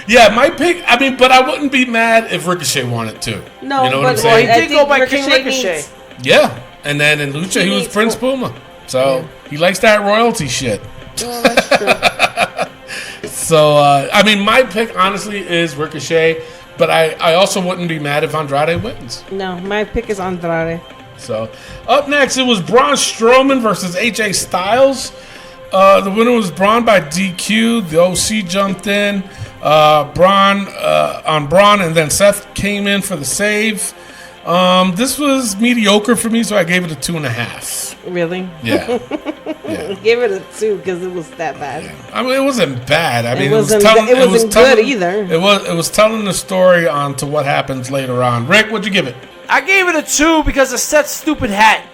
yeah, my pick, I mean, but I wouldn't be mad if Ricochet won it, too. No, you know but what I'm saying? He did go by King Ricochet. Yeah, and then in Lucha, he was Prince Puma. So, he likes that royalty shit. Well, that's true. So, I mean, my pick, honestly, is Ricochet, but I also wouldn't be mad if Andrade wins. No, my pick is Andrade. So, up next, it was Braun Strowman versus AJ Styles. The winner was Braun by DQ. The OC jumped in. Braun, and then Seth came in for the save. This was mediocre for me, so I gave it a 2.5. Really? Yeah. I gave it a 2 because it was that bad. Yeah. I mean, it wasn't bad. I mean, it wasn't good either. It was telling the story on to what happens later on. Rick, what'd you give it? I gave it a 2 because of Seth's stupid hat.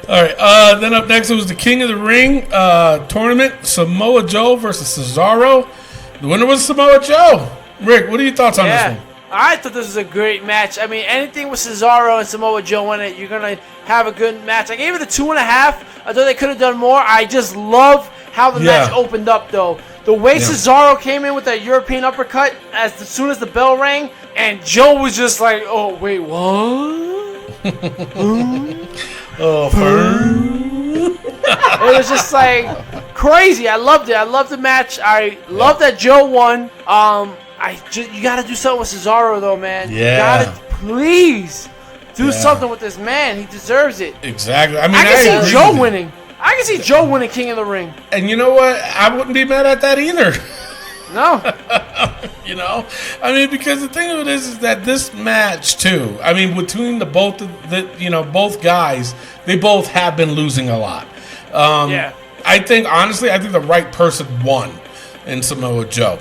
All right. Then up next, it was the King of the Ring tournament. Samoa Joe versus Cesaro. The winner was Samoa Joe. Rick, what are your thoughts on this one? I thought this was a great match. I mean, anything with Cesaro and Samoa Joe in it, you're going to have a good match. I gave it a 2.5. I thought they could have done more. I just love how the match opened up, though. The way Cesaro came in with that European uppercut as soon as the bell rang, and Joe was just like, oh, wait, what? It was just like crazy. I loved it. I loved the match. I love that Joe won. You got to do something with Cesaro, though, man. Yeah. You got to please do something with this man. He deserves it. Exactly. I mean, I can see Joe winning. I can see Joe winning King of the Ring. And you know what? I wouldn't be mad at that either. No. You know? I mean, because the thing of it is that this match, too, I mean, between both guys, they both have been losing a lot. I think, honestly, the right person won in Samoa Joe.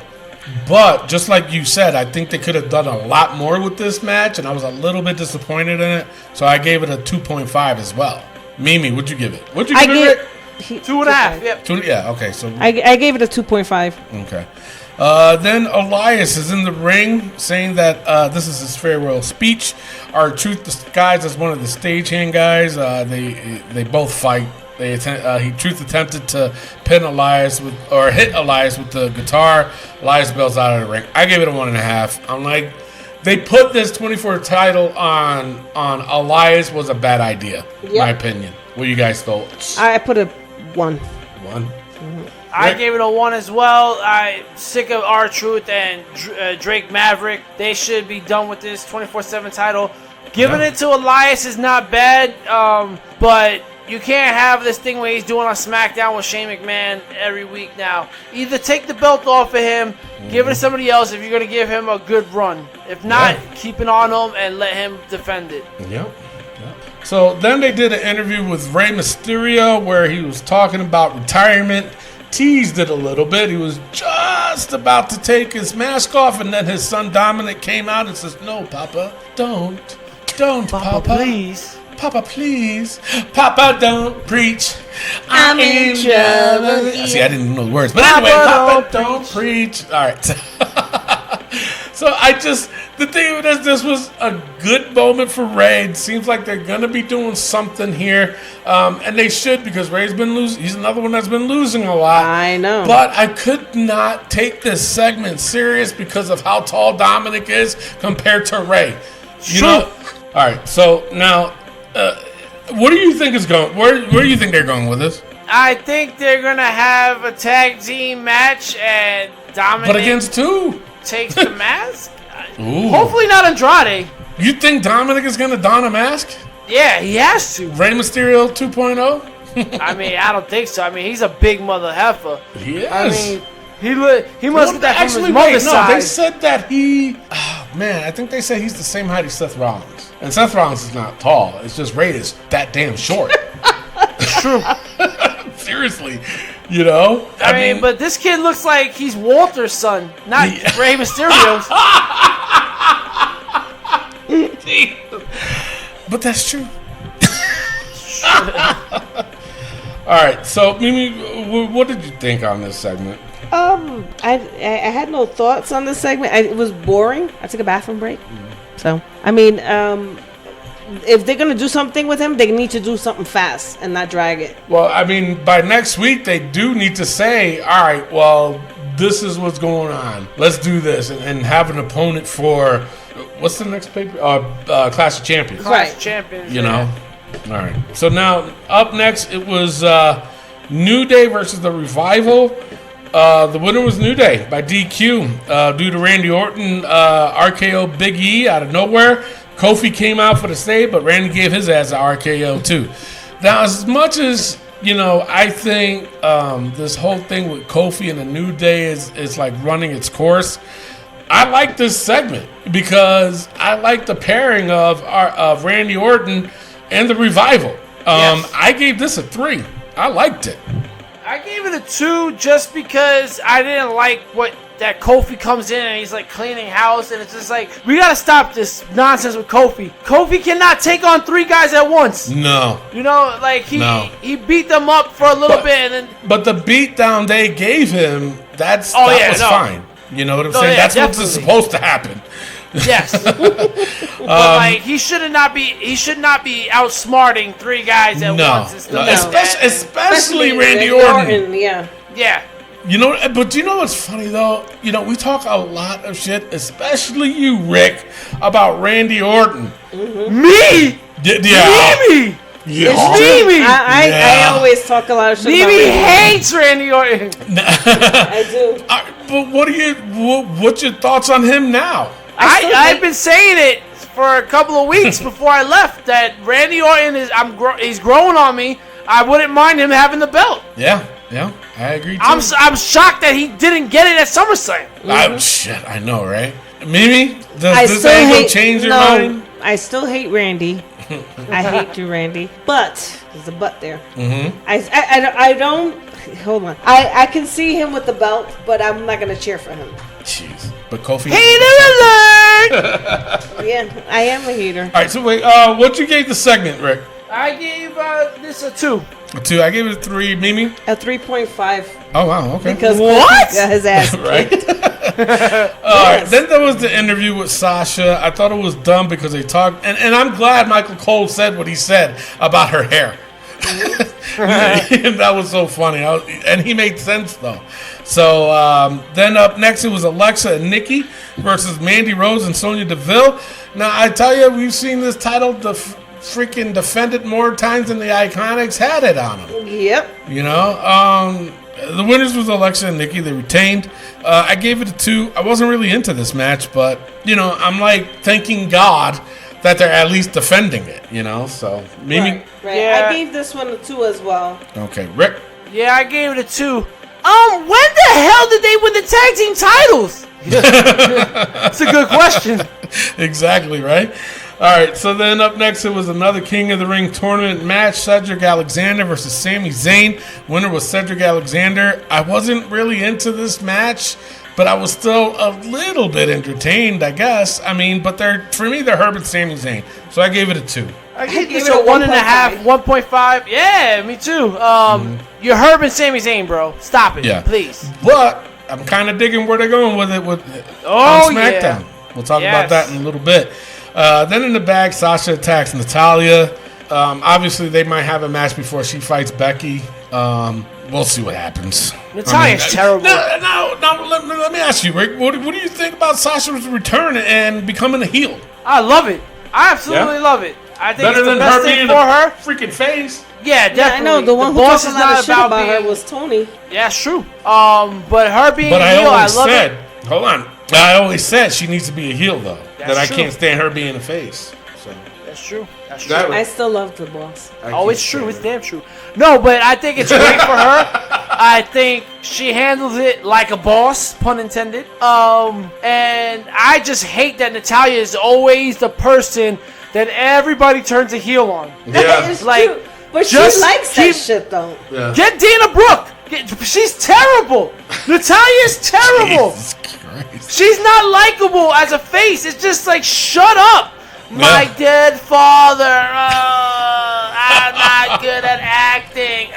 But, just like you said, I think they could have done a lot more with this match, and I was a little bit disappointed in it, so I gave it a 2.5 as well. Mimi, what'd you give it? What'd you give it, Rick? 2.5. Yep. Yeah, okay. So I gave it a 2.5. Okay. Then Elias is in the ring saying that this is his farewell speech. Our Truth guys as one of the stagehand guys. They both fight. Truth attempted to pin Elias hit Elias with the guitar. Elias bails out of the ring. I gave it a 1.5. I'm like, they put this 24 title on Elias was a bad idea. Yep. My opinion. What you guys thought? I put a 1. 1. Mm-hmm. I gave it a 1 as well. I'm sick of R-Truth and Drake Maverick. They should be done with this 24/7 title. Giving it to Elias is not bad, but you can't have this thing where he's doing on SmackDown with Shane McMahon every week now. Either take the belt off of him, give it to somebody else if you're going to give him a good run. If not, keep it on him and let him defend it. Yep. So then they did an interview with Rey Mysterio where he was talking about retirement. Teased it a little bit. He was just about to take his mask off, and then his son Dominic came out and says, "No, Papa, don't, Papa, please, Papa, please, Papa, don't preach. I'm in trouble." See, I didn't know the words, but anyway, Papa, don't preach. All right. So the thing of this was a good moment for Ray. It seems like they're going to be doing something here. And they should, because Ray's been losing. He's another one that's been losing a lot. I know. But I could not take this segment serious because of how tall Dominic is compared to Ray. You know? All right. So now, what do you think is going? Where do you think they're going with this? I think they're gonna have a tag team match, and Dominic But against two. takes the mask. Ooh. Hopefully not Andrade. You think Dominic is going to don a mask? Yeah, he has to. Rey Mysterio 2.0? I mean, I don't think so. I mean, he's a big mother heifer. He is. I mean, he must get that from Actually, his mother's no, side. they said that he... Oh, man, I think they said he's the same height as Seth Rollins. And Seth Rollins is not tall. It's just Rey is that damn short. True. Seriously. You know? I mean, but this kid looks like he's Walter's son, not Rey Mysterio's. But that's true. All right, so Mimi, what did you think on this segment? I had no thoughts on this segment. It was boring. I took a bathroom break. So, I mean, if they're going to do something with him, they need to do something fast and not drag it. Well, I mean, by next week, they do need to say, all right, well, this is what's going on. Let's do this and have an opponent for, what's the next paper? Clash of Champions. Clash of Champions. You know? All right. So now, up next, it was New Day versus The Revival. The winner was New Day by DQ due to Randy Orton RKO Big E out of nowhere. Kofi came out for the save, but Randy gave his ass an RKO too. Now, as much as, you know, I think this whole thing with Kofi and the New Day is like running its course, I like this segment because I like the pairing of Randy Orton and The Revival. Yes. I gave this a 3. I liked it. I gave it a 2 just because I didn't like that Kofi comes in and he's like cleaning house, and it's just like, we gotta stop this nonsense with Kofi. Kofi cannot take on 3 guys at once. No. You know, like he beat them up for a little bit and then. But the beatdown they gave him, that was fine. You know what I'm saying? Yeah, That's definitely. what's supposed to happen. Yes. But like he should not be outsmarting 3 guys at once. It's No. the Especially Randy Orton. Yeah. Yeah. You know, but do you know what's funny though? You know, we talk a lot of shit, especially you, Rick, about Randy Orton. Me? Yeah. Mimi! Yeah. It's Mimi! I always talk a lot of shit about Mimi Randy. hates Randy Orton. I do. But what's your thoughts on him now? I've been saying it for a couple of weeks before I left that Randy Orton he's growing on me. I wouldn't mind him having the belt. Yeah, I agree too. I'm shocked that he didn't get it at SummerSlam. Shit, I know, right? Mimi, does this angle change your mind? I still hate Randy. I hate you, Randy. But there's a but there. Mm-hmm. I don't. Hold on. I can see him with the belt, but I'm not gonna cheer for him. Jeez, but Kofi. Hater alert! Yeah, I am a hater. All right, so wait. What you gave the segment, Rick? I gave this a 2. A 2. I gave it a 3. Mimi? A 3.5. Oh wow. Okay. Because What? Kofi got his ass Right. kicked. All right. Then there was the interview with Sasha. I thought it was dumb because they talked, and I'm glad Michael Cole said what he said about her hair. That was so funny, and he made sense though. So then up next it was Alexa and Nikki versus Mandy Rose and Sonya Deville. Now I tell you, we've seen this title freaking defended more times than the Iconics had it on them. Yep. You know, the winners was Alexa and Nikki. They retained. I gave it a 2. I wasn't really into this match, but you know, I'm like thanking God that they're at least defending it. You know, so Mimi. Right. Yeah. I gave this one a 2 as well. Okay, Rick. Yeah, I gave it a 2. When the hell did they win the tag team titles? That's a good question. Exactly, right? All right, so then up next it was another King of the Ring tournament match, Cedric Alexander versus Sami Zayn. Winner was Cedric Alexander. I wasn't really into this match, but I was still a little bit entertained, I guess. I mean, but for me, they're Herb and Sami Zayn. So I gave it a 2. I gave gave this it a a 1.5, 1.5. Yeah, me too. You're Herb and Sami Zayn, bro. Stop it, Yeah. please. But I'm kind of digging where they're going with it on SmackDown. yeah. We'll talk Yes. about that in a little bit. Then in the back, Sasha attacks Natalya. Obviously, they might have a match before she fights Becky. We'll see what happens. Natalya's terrible. Now, let me ask you, Rick. What do you think about Sasha's return and becoming a heel? I love it. I absolutely love it. I think Better it's the than best her thing being for her. a freaking face. Yeah, definitely. Yeah, I know the one who boss talked is a lot not of shit about being. her was Tony. Yeah, it's true. But her being But a I heel, I always love said, it. hold on. I always said she needs to be a heel though. That's that I true. can't stand her being a face. So That's true. That's true. that I still love the boss. It's true. It's damn true. No, but I think it's great for her. I think she handles it like a boss, pun intended. And I just hate that Natalya is always the person that everybody turns a heel on. Yeah. It's Like, true. But she just likes keep- that shit though. Yeah. Get Dana Brooke. She's terrible. Natalya is terrible. Jesus Christ. She's not likable as a face. It's just like, shut up. My Yeah. dead father. I'm not good at acting.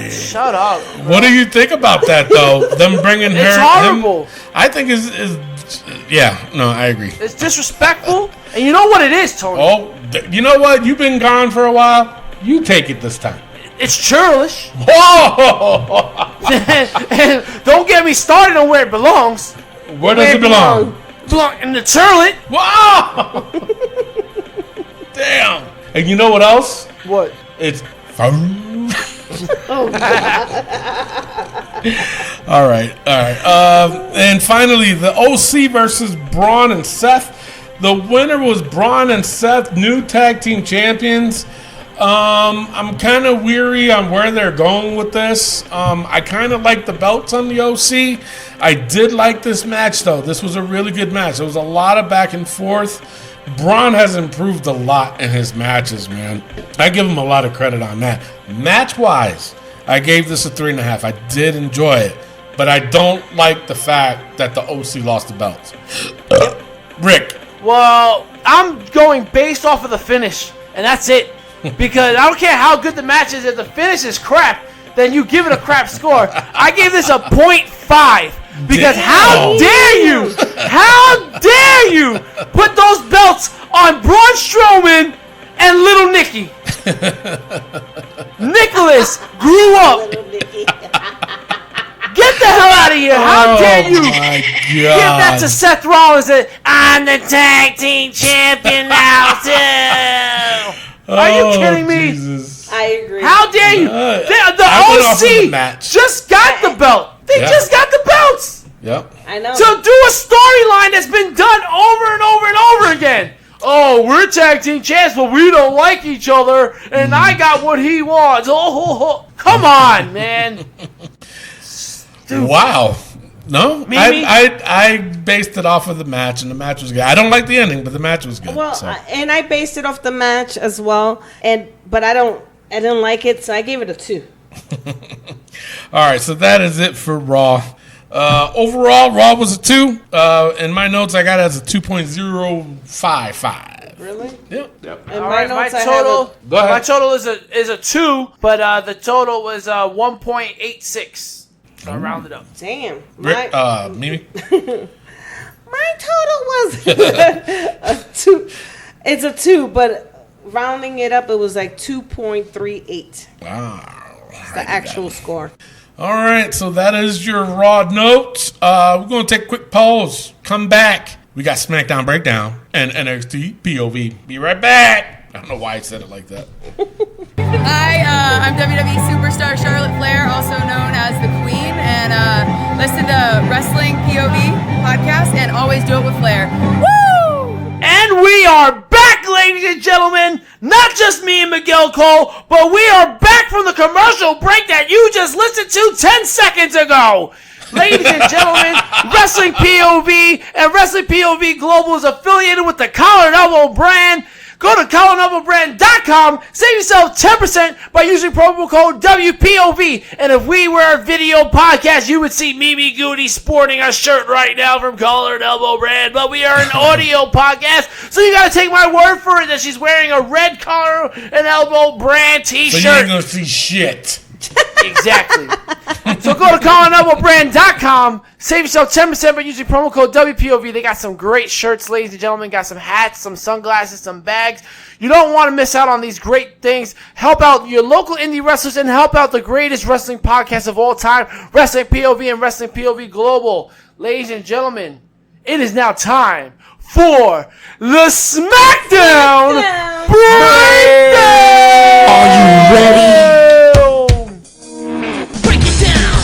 Shut up. What do you think about that though? Them bringing her. It's horrible. I think is yeah. No, I agree. It's disrespectful. And you know what it is, Tony? Oh, you know what? You've been gone for a while. You take it this time. It's churlish. Whoa! And don't get me started on where it belongs. Where does it belong? Belong in the turlet. Wow! Damn. And you know what else? What? It's all right. And finally, the OC versus Braun and Seth. The winner was Braun and Seth, new tag team champions. I'm kind of weary on where they're going with this. I kind of like the belts on the OC. I did like this match, though. This was a really good match. There was a lot of back and forth. Braun has improved a lot in his matches, man. I give him a lot of credit on that. Match-wise, I gave this a 3.5. I did enjoy it, but I don't like the fact that the OC lost the belts. Rick. Well, I'm going based off of the finish, and that's it. Because I don't care how good the match is, if the finish is crap, then you give it a crap score. I gave this a 0.5. Because how dare you? How dare you put those belts on Braun Strowman and Little Nicky? Nicholas grew up. Get the hell out of here. How dare you my give that God. to Seth Rollins and I'm the tag team champion now too. Are you kidding me? Jesus. I agree. How dare you? I went off of the match. OC just got the belt. They Yeah. just got the belts. Yep. I know. So do a storyline that's been done over and over and over again. Oh, we're tag team champs, but we don't like each other, and I got what he wants. Oh, come on, man. Wow. No, Mimi? I based it off of the match, and the match was good. I don't like the ending, but the match was good. Well, so. and I based it off the match as well, but I didn't like it, so I gave it a 2. All right, so that is it for Raw. Overall, Raw was a 2. In my notes, I got it as a 2.055. Really? Yep. In All my right, my notes, I total. have Go ahead. My total is a 2, but the total was 1.86. So I rounded up. damn. Rick, Mimi. My total was a 2. It's a 2, but rounding it up, it was like 2.38. Wow. It's the actual score. All right, so that is your Raw notes. We're going to take a quick pause. Come back. We got SmackDown Breakdown and NXT POV. Be right back. I don't know why I said it like that. Hi, I'm WWE superstar Charlotte Flair, also known as the Queen, and listen to Wrestling POV podcast and always do it with Flair. Woo! And we are back, ladies and gentlemen. Not just me and Miguel Cole, but we are back from the commercial break that you just listened to 10 seconds ago. Ladies and gentlemen, Wrestling POV and Wrestling POV Global is affiliated with the Collar and Elbow brand. Go to collarandelbowbrand.com, save yourself 10% by using promo code WPOV. And if we were a video podcast, you would see Mimi Goody sporting a shirt right now from Collar and Elbow Brand. But we are an audio podcast, so you gotta take my word for it that she's wearing a red Collar and Elbow Brand So you t-shirt. ain't going to see shit. Exactly. So go to collarandelbowbrand.com, save yourself 10% by using promo code WPOV. They got some great shirts, ladies and gentlemen. Got some hats, some sunglasses, some bags. You don't want to miss out on these great things. Help out your local indie wrestlers and help out the greatest wrestling podcast of all time, Wrestling POV and Wrestling POV Global. Ladies and gentlemen, it is now time for the SmackDown Breakdown. Are you ready? Break it down.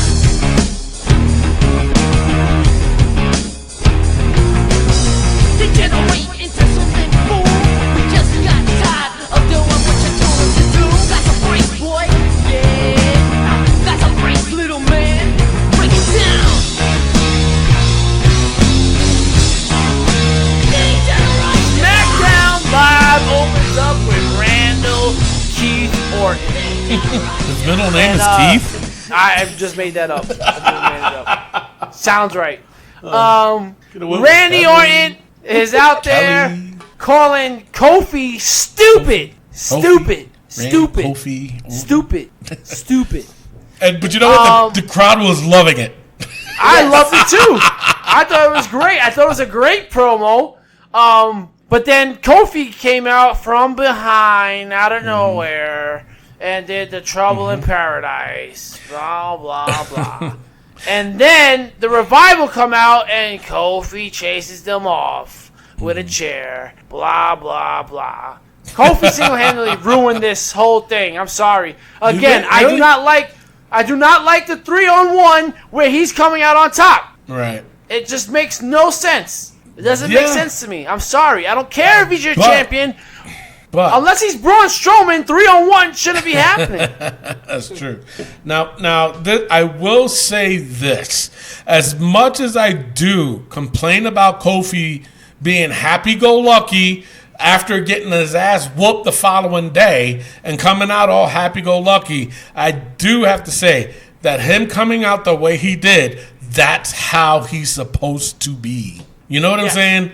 Degenerate into something fool. We just got tired of doing what you told us to do. That's a break, boy. Yeah, that's a break, little man. Break it down. Degenerate. SmackDown Live opens up with Randall Keith Orton. His middle name is Keith. I just made that up. Sounds right. Randy Orton is out there calling Kofi stupid. But you know what? The crowd was loving it. I loved it too. I thought it was great. I thought it was a great promo. But then Kofi came out from behind, out of nowhere, and did the Trouble in Paradise. Blah, blah, blah. And then the Revival come out, and Kofi chases them off with a chair. Blah, blah, blah. Kofi single-handedly ruined this whole thing. I'm sorry. Again, Really? I do not like the 3-on-1 where he's coming out on top. Right. It just makes no sense. It doesn't make sense to me. I'm sorry. I don't care if he's your champion. But Unless he's Braun Strowman, 3-on-1 shouldn't be happening. that's true. Now, I will say this: as much as I do complain about Kofi being happy-go-lucky after getting his ass whooped the following day and coming out all happy-go-lucky, I do have to say that him coming out the way he did, that's how he's supposed to be. You know what I'm saying?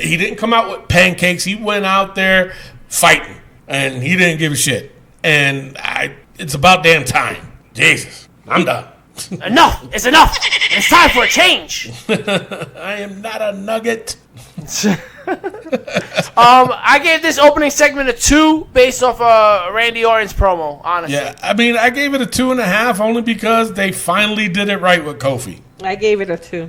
He didn't come out with pancakes. He went out there fighting, and he didn't give a shit. And it's about damn time. Jesus, I'm done. Enough. It's enough. It's time for a change. I am not a nugget. I gave this opening segment a 2 based off Randy Orton's promo, honestly. Yeah, I mean, I gave it a 2.5 only because they finally did it right with Kofi. I gave it a 2.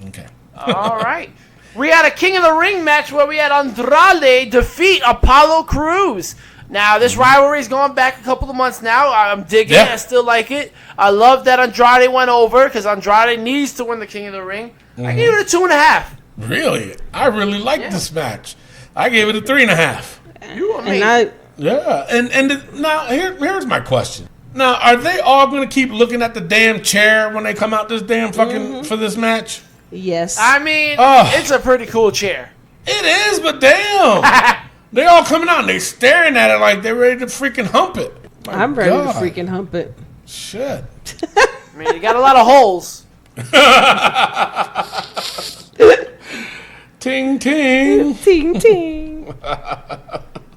Okay. All right. We had a King of the Ring match where we had Andrade defeat Apollo Crews. Now, this rivalry is going back a couple of months now. I'm digging it. I still like it. I love that Andrade went over because Andrade needs to win the King of the Ring. I gave it a 2.5. Really? I really liked this match. I gave it a 3.5. You and me. Yeah. And now, here's my question. Now, are they all going to keep looking at the damn chair when they come out this damn fucking for this match? Yes. I mean, it's a pretty cool chair. It is, but damn. They all coming out and they staring at it like they're ready to freaking hump it. I'm ready to freaking hump it. Shit. I mean, you got a lot of holes. Ting, ting. Ting, ting.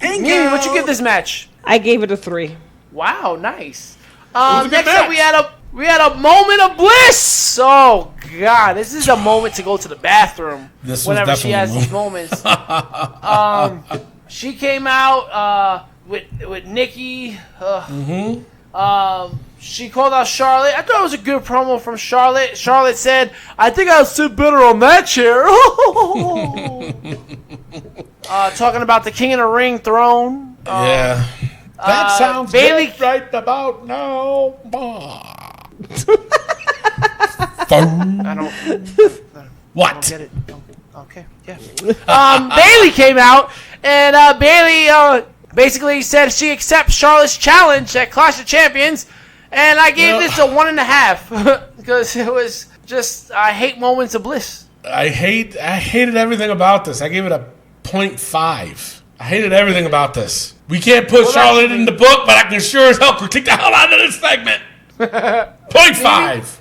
Mimi, what you give this match? I gave it a 3. Wow, nice. was a good Next up, match. we had a moment of bliss. Oh God, this is a moment to go to the bathroom. This was whenever she has definitely these moments. She came out with Nikki. She called out Charlotte. I thought it was a good promo from Charlotte. Charlotte said, "I think I'll sit better on that chair." Talking about the King of the Ring throne. Yeah. That sounds Bailey- good right about now. I don't What? get it. Okay, yeah. Bailey came out, and Bailey basically said she accepts Charlotte's challenge at Clash of Champions, and I gave this a 1.5 because it was just I hate moments of bliss. I hated everything about this. I gave it a 0.5. I hated everything about this. We can't put Charlotte in the book, but I can sure as hell critique the hell out of this segment. 0.5.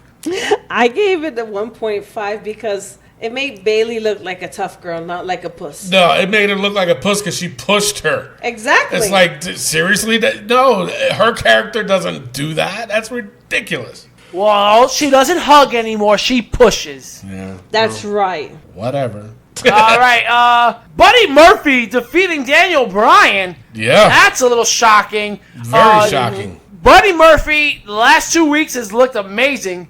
I gave it a 1.5 because it made Bailey look like a tough girl, not like a puss. No, it made her look like a puss because she pushed her. Exactly. It's like, seriously? No, her character doesn't do that. That's ridiculous. Well, she doesn't hug anymore. She pushes. Yeah. That's right. Whatever. All right. Buddy Murphy defeating Daniel Bryan. Yeah. That's a little shocking. Very shocking. Buddy Murphy, the last 2 weeks has looked amazing.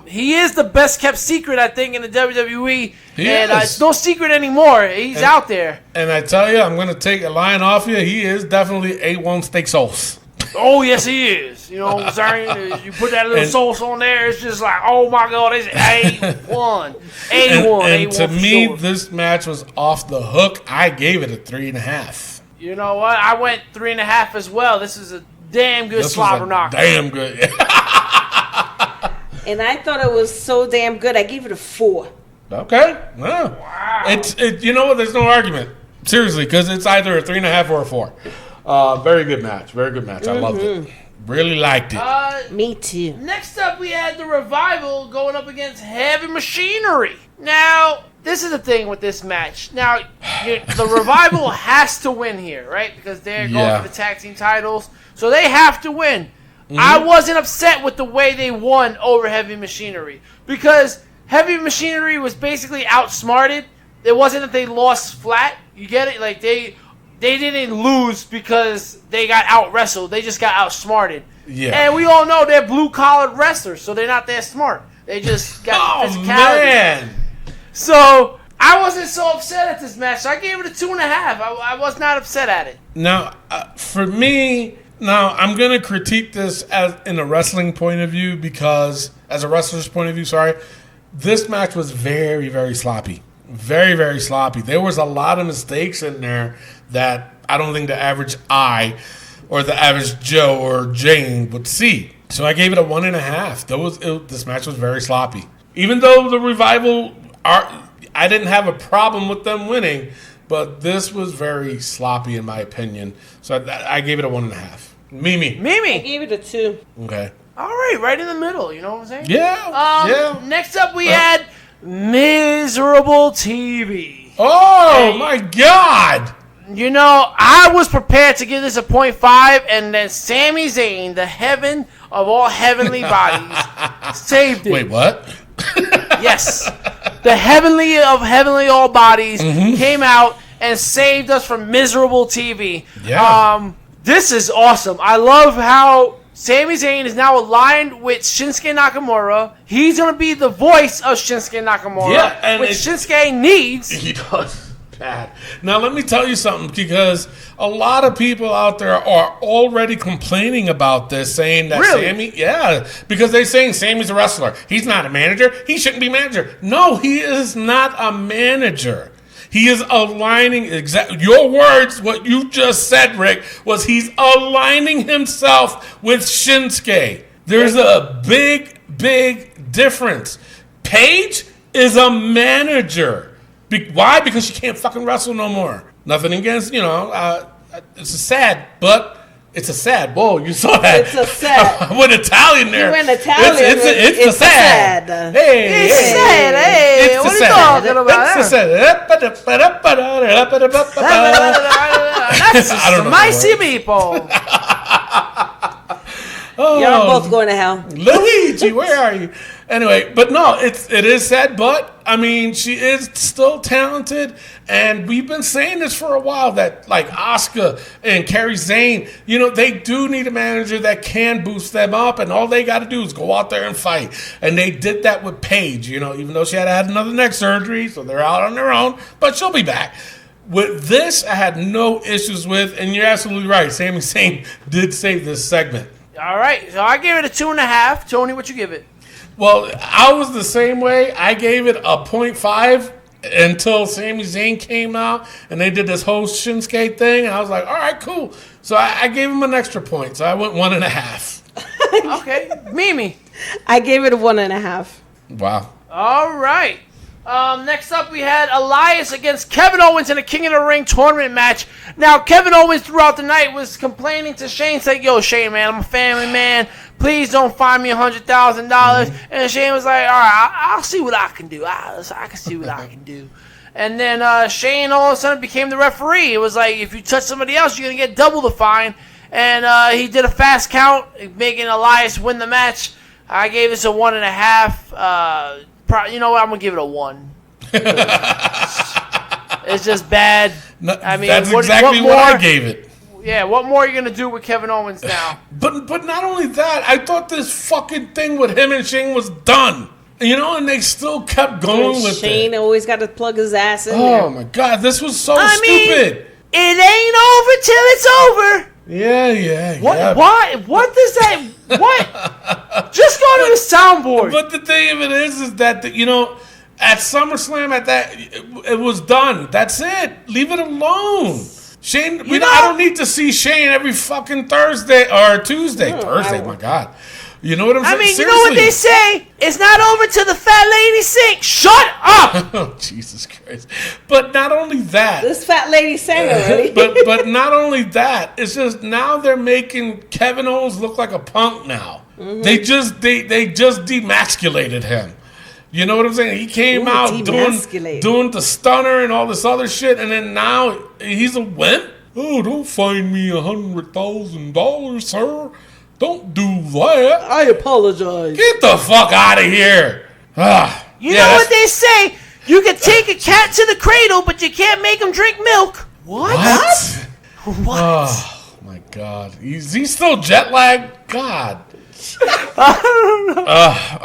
He is the best kept secret, I think, in the WWE. It's no secret anymore. He's out there. And I tell you, I'm going to take a line off you. He is definitely A1 steak sauce. Oh, yes, he is. You know what I'm saying? You put that little sauce on there, it's just like, oh, my God, it's A1. A1. And to me, sure. this match was off the hook. I gave it a 3.5. You know what? I went 3.5 as well. This is a damn good slobber knocker. Damn good. And I thought it was so damn good. I gave it a 4. Okay. Wow. It's you know what? There's no argument. Seriously, because it's either a 3.5 or a 4. Very good match. Very good match. I loved it. Really liked it. Me too. Next up, we had the Revival going up against Heavy Machinery. Now, this is the thing with this match. Now, the Revival has to win here, right? Because they're going for the tag team titles. So they have to win. I wasn't upset with the way they won over Heavy Machinery. Because Heavy Machinery was basically outsmarted. It wasn't that they lost flat. You get it? Like, they didn't lose because they got out-wrestled. They just got outsmarted. Yeah. And we all know they're blue-collar wrestlers, so they're not that smart. They just got physicality. Man. So, I wasn't so upset at this match. So I gave it a 2.5. I was not upset at it. Now, for me... Now, I'm going to critique this as in a wrestling point of view because, as a wrestler's point of view, this match was very, very sloppy. Very, very sloppy. There was a lot of mistakes in there that I don't think the average eye or the average Joe or Jane would see. So I gave it a 1.5. This match was very sloppy. Even though the Revival, I didn't have a problem with them winning, but this was very sloppy in my opinion. So I gave it a 1.5. Mimi. I gave it a 2. Okay. All right in the middle. You know what I'm saying? Yeah. Next up, we had Miserable TV. Oh, my God. You know, I was prepared to give this a 0.5, and then Sami Zayn, the heaven of all heavenly bodies, saved it. Wait, what? Yes. The heavenly of heavenly all bodies came out and saved us from Miserable TV. Yeah. This is awesome. I love how Sami Zayn is now aligned with Shinsuke Nakamura. He's going to be the voice of Shinsuke Nakamura, which Shinsuke needs. He does. Bad. Now, let me tell you something, because a lot of people out there are already complaining about this, saying that Sami, because they're saying Sami's a wrestler. He's not a manager. He shouldn't be manager. No, he is not a manager. He is aligning, your words, what you just said, Rick, was he's aligning himself with Shinsuke. There's a big, big difference. Paige is a manager. Why? Because she can't fucking wrestle no more. Nothing against, it's a sad, but it's a sad. Whoa, you saw that. It's a sad. I went Italian there. You went Italian. It's a sad. Hey, it's sad. Hey, what are you talking about? It's a sad. That's my meatball. Y'all both going to hell. Luigi, where are you? Anyway, but no, it is sad, but I mean, she is still talented, and we've been saying this for a while that like Asuka and Kairi Sane, they do need a manager that can boost them up, and all they got to do is go out there and fight. And they did that with Paige, even though she had another neck surgery, so they're out on their own, but she'll be back. With this, I had no issues with, and you're absolutely right. Sami Zayn did save this segment. All right, so I gave it a 2.5. Tony, what you give it? Well, I was the same way. I gave it a 0.5 until Sami Zayn came out and they did this whole Shinsuke thing. And I was like, all right, cool. So I gave him an extra point. So I went 1.5. Okay. Mimi. I gave it a 1.5. Wow. All right. Next up, we had Elias against Kevin Owens in a King of the Ring tournament match. Now, Kevin Owens throughout the night was complaining to Shane, saying, yo, Shane, man, I'm a family man. Please don't fine me $100,000. And Shane was like, all right, I'll see what I can do. I can see what I can do. And then Shane all of a sudden became the referee. It was like, if you touch somebody else, you're going to get double the fine. And he did a fast count, making Elias win the match. I gave this a 1.5. You know what? I'm going to give it a 1. It's just bad. No, I mean, that's exactly what I gave it. what more are you gonna do with Kevin Owens now? But not only that, I thought this fucking thing with him and Shane was done. You know, and they still kept going with Shane it. always got to plug his ass in there. Oh my god, this was so I stupid. mean, it ain't over till it's over. Yeah. What? Why? What does that? What? Just go to the soundboard. But the thing of it is that you know, at SummerSlam, it was done. That's it. Leave it alone. Shane, I don't need to see Shane every fucking Thursday or Tuesday. Thursday, my God. You know what I'm saying? I mean, Seriously. you know what they say? It's not over till the fat lady sings. Shut up! Oh, Jesus Christ. But not only that. This fat lady sang already. but not only that. It's just now they're making Kevin Owens look like a punk now. Mm-hmm. They just demasculated him. You know what I'm saying? He came out doing the stunner and all this other shit, and then now he's a wimp? Oh, don't find me $100,000, sir. Don't do that. I apologize. Get the fuck out of here. You know what they say? You can take a cat to the cradle, but you can't make him drink milk. What? Oh, my God. He's still jet lagged? God. All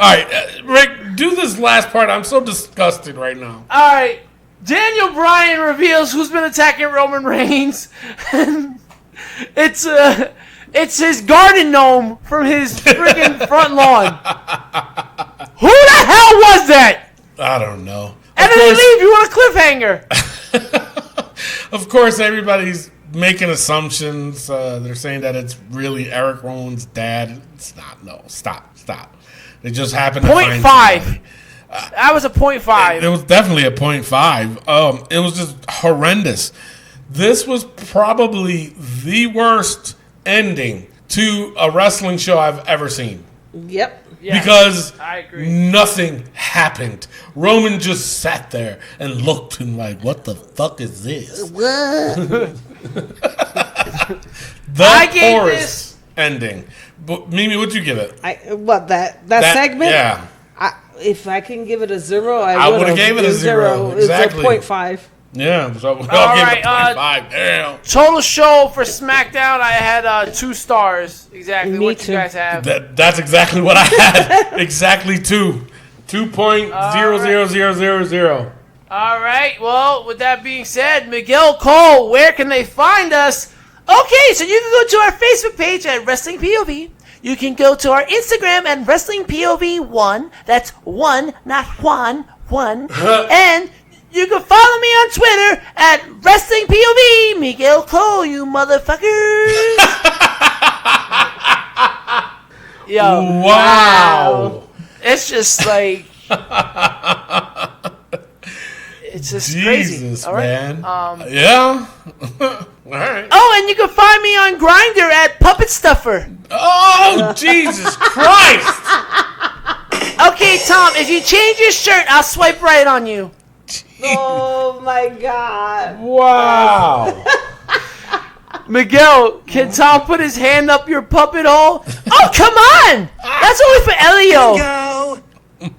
right, Rick, do this last part. I'm so disgusted right now. All right. Daniel Bryan reveals who's been attacking Roman Reigns. It's his garden gnome from his freaking front lawn. Who the hell was that? I don't know. And then they leave you on a cliffhanger. Of course, everybody's making assumptions. They're saying that it's really Eric Rowan's dad. It's not. No, stop. They just happened to find 0.5. That was a 0.5. It was definitely a 0.5. It was just horrendous. This was probably the worst ending to a wrestling show I've ever seen. Yep. Yes, because I agree. Nothing happened. Roman just sat there and looked and like, what the fuck is this? The poorest ending. But Mimi, what'd you give it? That segment? Yeah. If I can give it a 0, I would have gave it a 0. Exactly. It's a 0.5. Yeah, so I'll give right, it a 0.5. Damn. Total show for SmackDown, I had 2 stars. Exactly Me what too. you guys have. That's exactly what I had. Exactly 2. 2.00000. All right. Well, with that being said, Miguel Cole, where can they find us? Okay, so you can go to our Facebook page at Wrestling POV. You can go to our Instagram at Wrestling POV1. That's 1, not Juan, 1. And you can follow me on Twitter at Wrestling POV. Miguel Cole, you motherfuckers. Yo. Wow. It's just like... It's just Jesus, crazy. All right? man. Yeah. All right. Oh, and you can find me on Grindr at Puppet Stuffer. Oh, Jesus Christ. Okay, Tom, if you change your shirt, I'll swipe right on you. Oh my God. Wow. Miguel, can Tom put his hand up your puppet hole? Oh, come on! That's only for Elio. Oh,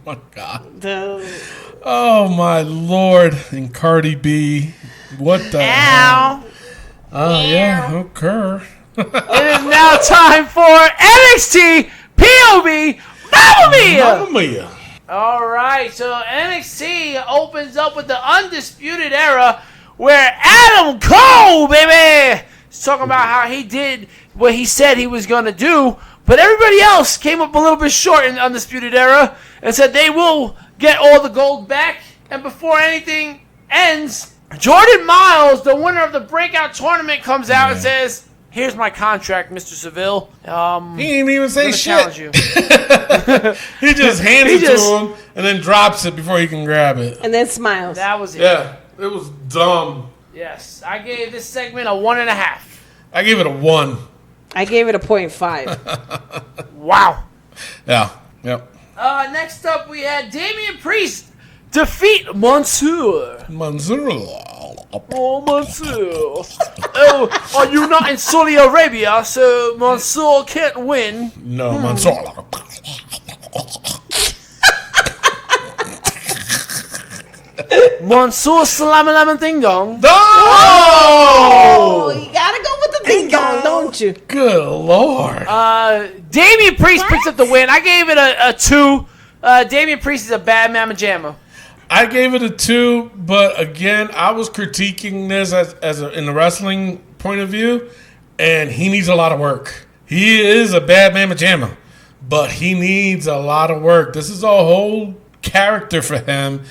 my God. Oh, my Lord. And Cardi B. What the hell? Oh, yeah. Okay. It is now time for NXT POV Mamma Mia! Mamma Mia. All right, so NXT opens up with the Undisputed Era where Adam Cole, baby, is talking about how he did what he said he was going to do, but everybody else came up a little bit short in the Undisputed Era and said they will get all the gold back. And before anything ends, Jordan Miles, the winner of the Breakout Tournament, comes out and says, "Here's my contract, Mr. Seville." He didn't even say shit. Challenge you. He just hands it to him and then drops it before he can grab it. And then smiles. That was it. Yeah, it was dumb. Yes, I gave this segment a 1.5. I gave it a 1. I gave it a 0.5. Wow. Yeah. Yep. Next up, we had Damian Priest defeat Mansoor. Mansoor. Oh, Mansoor. Oh, are you not in Saudi Arabia, so Mansoor can't win? No, Mansoor. Mansoor salam alam ding dong. No! Oh, you gotta go with the Ding dong, don't you? Good Lord. Damian Priest picks up the win. I gave it a 2. Damian Priest is a bad mamma jamma. I gave it a 2, but again, I was critiquing this in the wrestling point of view, and he needs a lot of work. He is a bad mamma jamma, but he needs a lot of work. This is a whole character for him,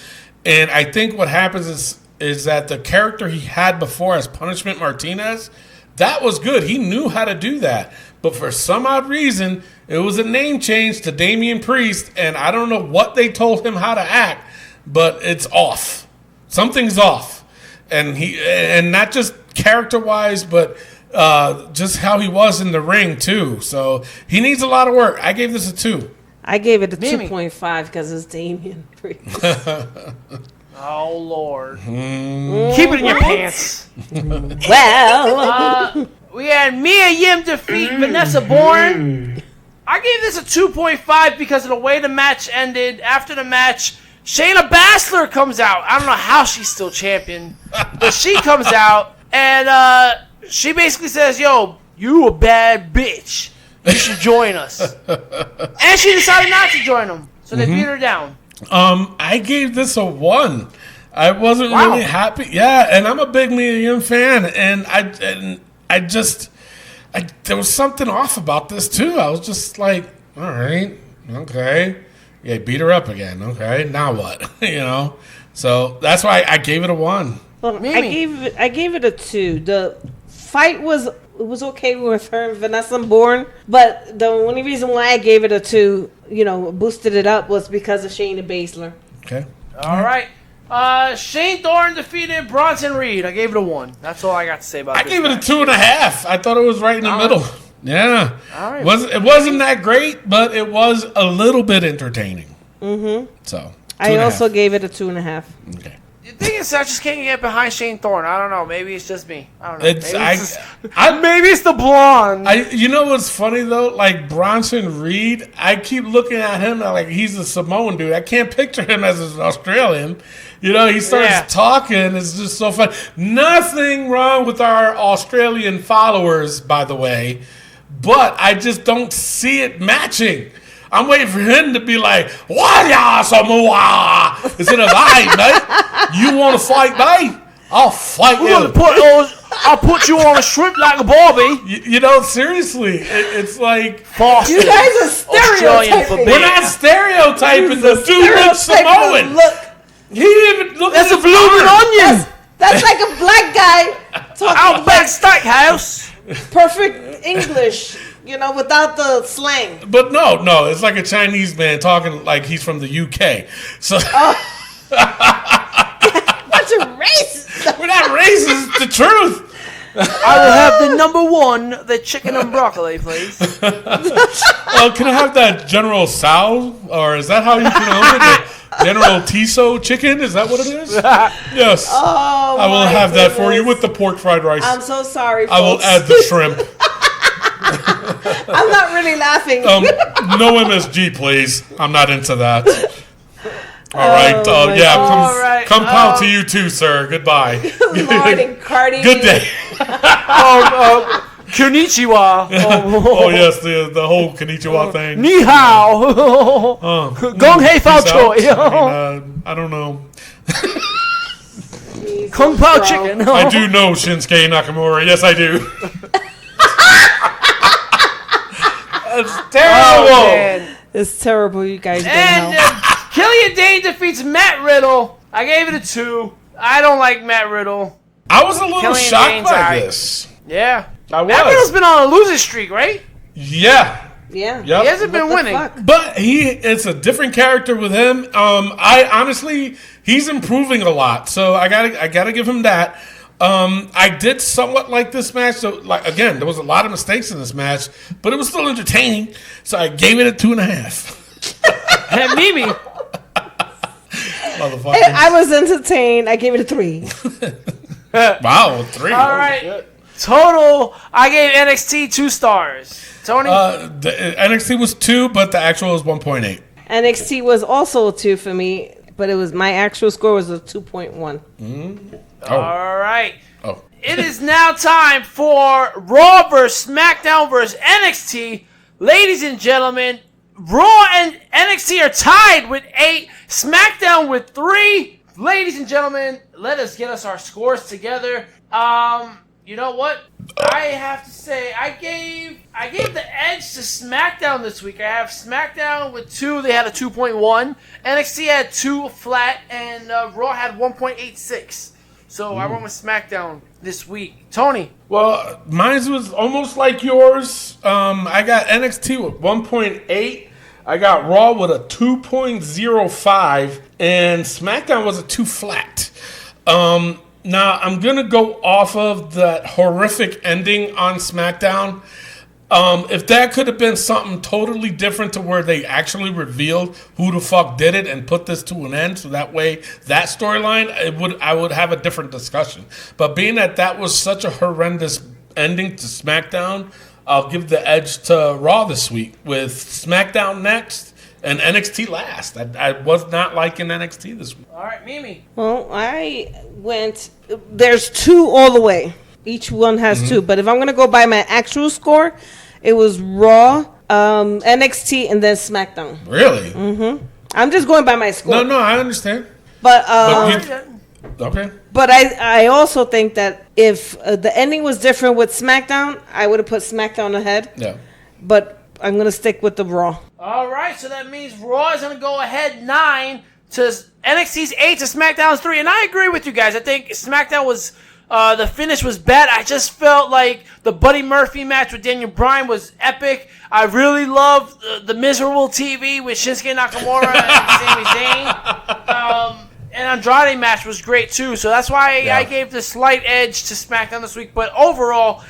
and I think what happens is that the character he had before as Punishment Martinez, that was good. He knew how to do that. But for some odd reason, it was a name change to Damian Priest, and I don't know what they told him how to act, but it's off. Something's off. And not just character-wise, but just how he was in the ring, too. So he needs a lot of work. I gave this a 2. I gave it a Mimi. 2.5 because it's Damian Priest. Oh, Lord. Keep it in your pants. Well, We had Mia Yim defeat Vanessa Bourne. I gave this a 2.5 because of the way the match ended. After the match, Shayna Baszler comes out. I don't know how she's still champion, but she comes out and she basically says, "Yo, you a bad bitch. You should join us." And she decided not to join them, so they beat her down. I gave this a 1. I wasn't really happy. Yeah, and I'm a big Mia Yim fan, and I just there was something off about this too. I was just like, all right, okay, yeah, beat her up again. Okay, now what? So that's why I gave it a 1. well, I gave it a 2. The fight was okay with her and Vanessa Bourne, but the only reason why I gave it a 2, boosted it up, was because of Shayna Baszler. Okay. All right. Shane Thorne defeated Bronson Reed. I gave it a 1. That's all I got to say about I this gave it a match. 2.5. I thought it was right in the middle. Yeah. All right. It wasn't that great, but it was a little bit entertaining. Mm-hmm. So I 2.5. also gave it a 2.5. Okay. The thing is, I just can't get behind Shane Thorne. I don't know. Maybe it's just me. I don't know. Maybe it's the blonde. You know what's funny though? Like Bronson Reed, I keep looking at him like he's a Samoan dude. I can't picture him as an Australian. He starts talking. It's just so fun. Nothing wrong with our Australian followers, by the way, but I just don't see it matching. I'm waiting for him to be like, "Wah Samoa," instead of, "Hey, mate, you want to fight me? I'll fight you." I'll put you on a shrimp like a Barbie. Seriously, it's like Foster. You guys are Australian for stereotyping. we're not stereotyping the dude looks Samoan. Look, He didn't even look. That's at a his blooming arm. onion. that's like a black guy talking Outback Steakhouse. perfect English, without the slang. But no, it's like a Chinese man talking like he's from the UK. So Bunch of racist. we're not racist. It's the truth. I will have the number 1, the chicken and broccoli, please. Can I have that General Sal, or is that how you pronounce it? The General Tiso chicken? Is that what it is? Yes. Oh, I will my have that for you goodness. with the pork fried rice. I'm so sorry, I will folks. add the shrimp. I'm not really laughing. No MSG, please. I'm not into that. All right. my Yeah. All right. Come pound to you too, sir. Goodbye. Lord and Cardi. Good day. Konnichiwa. Oh yes, the whole konnichiwa thing. Ni hao. Gong hei fao Peace choi. out. I don't know. Kung Pao chicken. I do know Shinsuke Nakamura. Yes, I do. It's terrible. Oh, man. It's terrible, you guys. And Killian Dane defeats Matt Riddle. I gave it a 2. I don't like Matt Riddle. I was a little Killian shocked Dane's by alright. this. Yeah. I Matt Riddle's was. been on a losing streak, right? Yeah. Yeah. Yep. He hasn't been What the winning. fuck? But it's a different character with him. I honestly, he's improving a lot. So I gotta give him that. I did somewhat like this match. So again, there was a lot of mistakes in this match, but it was still entertaining. So I gave it a 2.5. And Mimi. Motherfucker. I was entertained. I gave it a 3. Wow, 3. All right. Total, I gave NXT 2 stars. Tony? The NXT was 2, but the actual was 1.8. NXT was also a 2 for me, but my actual score was a 2.1. Oh. All right. Oh. it is now time for Raw vs. SmackDown vs. NXT. Ladies and gentlemen, Raw and NXT are tied with 8, SmackDown with 3. Ladies and gentlemen, let us get us our scores together. You know what? I have to say, I gave the edge to SmackDown this week. I have SmackDown with 2. They had a 2.1. NXT had 2 flat, and Raw had 1.86. So I went with SmackDown this week. Tony. Well, mine was almost like yours. I got NXT with 1.8. I got Raw with a 2.05, and SmackDown was a 2 flat. Now, I'm going to go off of that horrific ending on SmackDown. If that could have been something totally different to where they actually revealed who the fuck did it and put this to an end, so that way, that storyline, I would have a different discussion. But being that was such a horrendous ending to SmackDown, I'll give the edge to Raw this week with SmackDown next and NXT last. I was not liking NXT this week. All right, Mimi. Well, I went. There's 2 all the way. Each one has 2. But if I'm gonna go by my actual score, it was Raw, NXT, and then SmackDown. Really? I'm just going by my score. No, I understand. But Okay. But I also think that if the ending was different with SmackDown, I would have put SmackDown ahead. Yeah. But I'm gonna stick with the Raw. All right, so that means Raw is going to go ahead 9 to NXT's 8 to SmackDown's 3. And I agree with you guys. I think SmackDown was, the finish was bad. I just felt like the Buddy Murphy match with Daniel Bryan was epic. I really loved the Miserable TV with Shinsuke Nakamura and Sami Zayn. And Andrade match was great too. So that's why I gave the slight edge to SmackDown this week. But overall,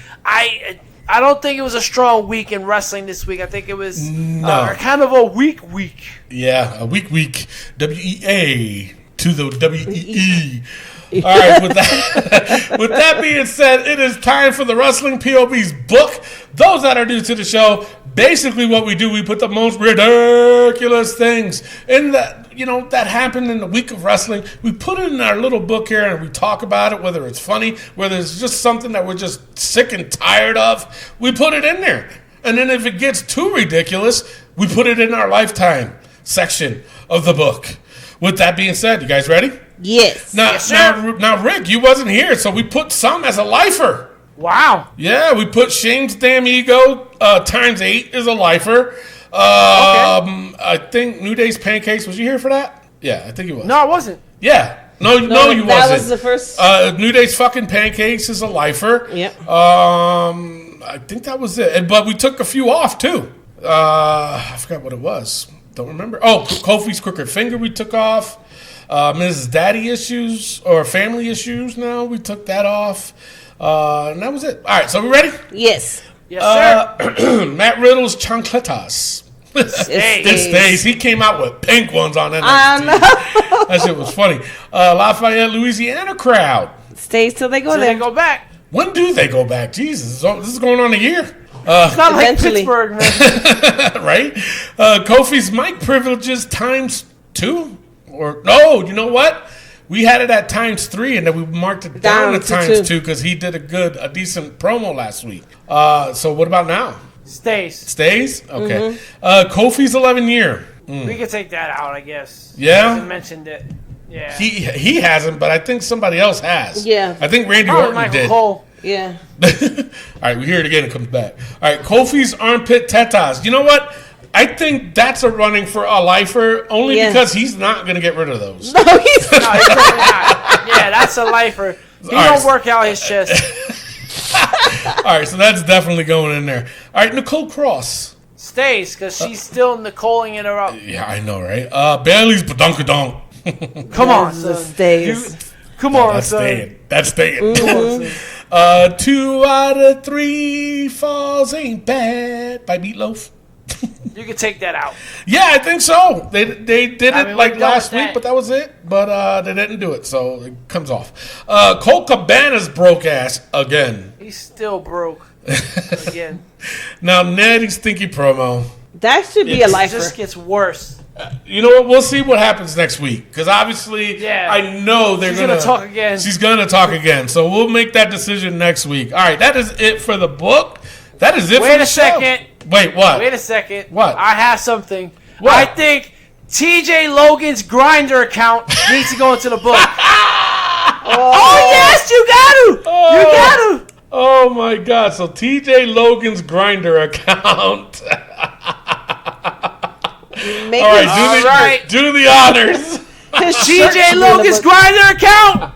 I don't think it was a strong week in wrestling this week. I think it was kind of a weak week. Yeah, a weak week. WEA to the WEE. All right, with that being said, it is time for the Wrestling POB's book. Those that are new to the show, basically what we do, we put the most ridiculous things in that happened in the week of wrestling. We put it in our little book here and we talk about it, whether it's funny, whether it's just something that we're just sick and tired of. We put it in there. And then if it gets too ridiculous, we put it in our lifetime section of the book. With that being said, you guys ready? Yes. Now, Rick, you wasn't here, so we put some as a lifer. Wow. Yeah, we put Shane's Damn Ego times 8 is a lifer. Okay. I think New Day's Pancakes. Was you here for that? Yeah, I think you was. No, I wasn't. Yeah. No, you wasn't. That was the first. New Day's fucking Pancakes is a lifer. Yep. I think that was it. But we took a few off, too. I forgot what it was. Don't remember. Oh, Kofi's Crooked Finger we took off. Mrs. Daddy Issues or Family Issues now, we took that off. And that was it. All right, so we ready? Yes. Yes, sir. Matt Riddle's Chancletas. It Stays. He came out with pink ones on NXT. I know. That shit was funny. Lafayette, Louisiana crowd. Stays till they go So there. they go back. When do they go back? Jesus, this is going on a year. It's not Eventually. like Pittsburgh, man. Right? Kofi's mic privileges times 2? Or no, you know what? We had it at times 3, and then we marked it down to times 2 because he did a decent promo last week. So what about now? Stays. Stays? Okay. Kofi's 11 year. We could take that out, I guess. Yeah? Hasn't mentioned it. Yeah. He hasn't, but I think somebody else has. Yeah. I think Randy Probably Orton Michael did. Cole. Yeah. All right, we hear it again. It comes back. All right, Kofi's armpit tetas. You know what? I think that's a running for a lifer only because he's not going to get rid of those. No, he's No, he's definitely not. Yeah, that's a lifer. He don't work out his chest. All right, so that's definitely going in there. All right, Nicole Cross. Stays, because she's still Nicoling it up. Yeah, I know, right? Bailey's badunkadonk. Come on, Yes, son. Stays. Come on, That's son. staying. That's staying. Come on, son. 2 out of 3 falls ain't bad by Meatloaf. You can take that out. Yeah, I think so. They did it I mean, like we're done last with week, that. but that was it. But they didn't do it, so it comes off. Colt Cabana's broke ass again. He's still broke. Again. Now, Natty's stinky promo. That should be a It lifer. just gets worse. You know what? We'll see what happens next week. Because obviously, Yeah. I know they're She's going gonna talk again. She's going to talk again. So we'll make that decision next week. All right, that is it for the book. That is it for Wait the a show. second. Wait, what? Wait a second. What? I have something. What? I think TJ Logan's Grindr account needs to go into the book. Oh yes, you got to. You got to. Oh my God! So TJ Logan's Grindr account. Make All it- right, do the honors. his shirt should TJ be in the Logan's book. Grindr account.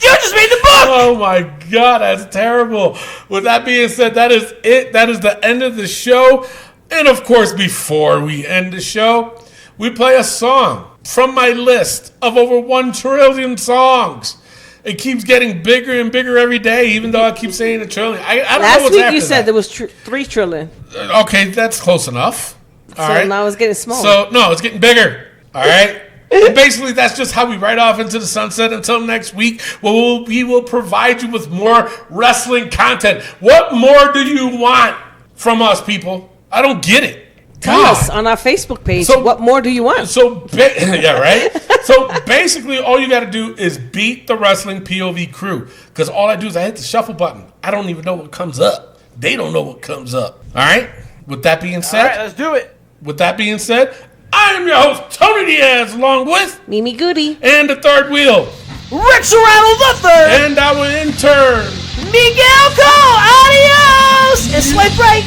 You just made the book. Oh my God, that's terrible. With that being said, that is it. That is the end of the show. And of course, before we end the show, we play a song from my list of over 1 trillion songs. It keeps getting bigger and bigger every day, even though I keep saying a trillion. I don't know Last what's week after you said that. there was 3 trillion. Okay, that's close enough. All So right. now it's getting smaller. So, no, it's getting bigger. All right. And basically, that's just how we ride off into the sunset until next week. We will provide you with more wrestling content. What more do you want from us, people? I don't get it. Tell God. us on our Facebook page. So- What more do you want? So, yeah, right? So, basically, all you got to do is beat the wrestling POV crew. Because all I do is I hit the shuffle button. I don't even know what comes up. They don't know what comes up. All right? With that being All said, right, let's do it. with that being said, I am your host, Tony Diaz, along with, Mimi Goody. and the third wheel, Rick Serrano the third. and our intern. Miguel Cole. Adios. And Slate Break.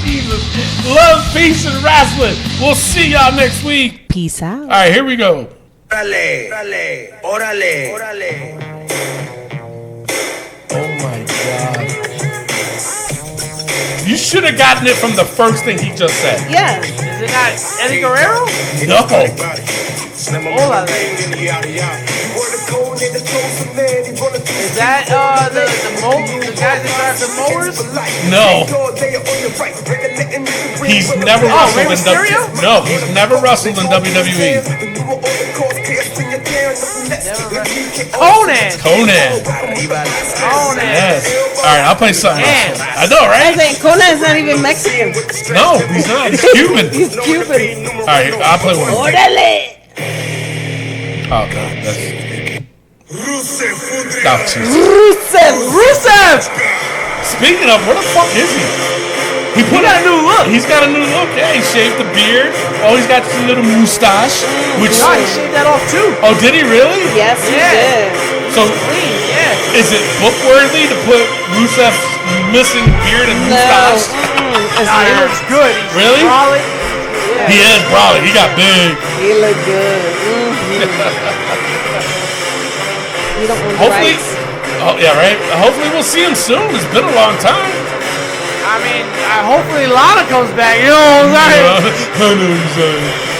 Jesus. Love, peace, and wrestling. We'll see y'all next week. Peace out. All right, here we go. Órale, órale, órale, órale. Oh my God. You should have gotten it from the first thing he just said. Yeah. Is it not Eddie Guerrero? No. Hola. Is that the guy that drives the mowers? No. He's never wrestled Rey in Mysterio? No, he's never wrestled in WWE. Conan. Conan. Conan. Yes. All right, I'll play something else. Man. I know, I right? think Conan's not even Mexican. No, he's not. He's Cuban. He's Cuban. All right, I'll play one. Orale. Oh, God. That's... Oh, Jesus. Rusev. Speaking of, where the fuck is he? He got a new look. He's got a new look. Yeah, he shaved the beard. Oh, he's got a little mustache. Which? No, he shaved that off too. Oh, did he really? Yes, he Yeah. did. So, Clean, yeah. is it book worthy to put Rusev's missing beard and No. mustache? It's Nah, he not. looks good. He's Really? brolic. He is probably. He got big. He look good. We don't own the Hopefully. rights. Oh yeah, right. Hopefully we'll see him soon. It's been a long time. I mean, hopefully Lana comes back. You know what I'm saying? I know what you're saying.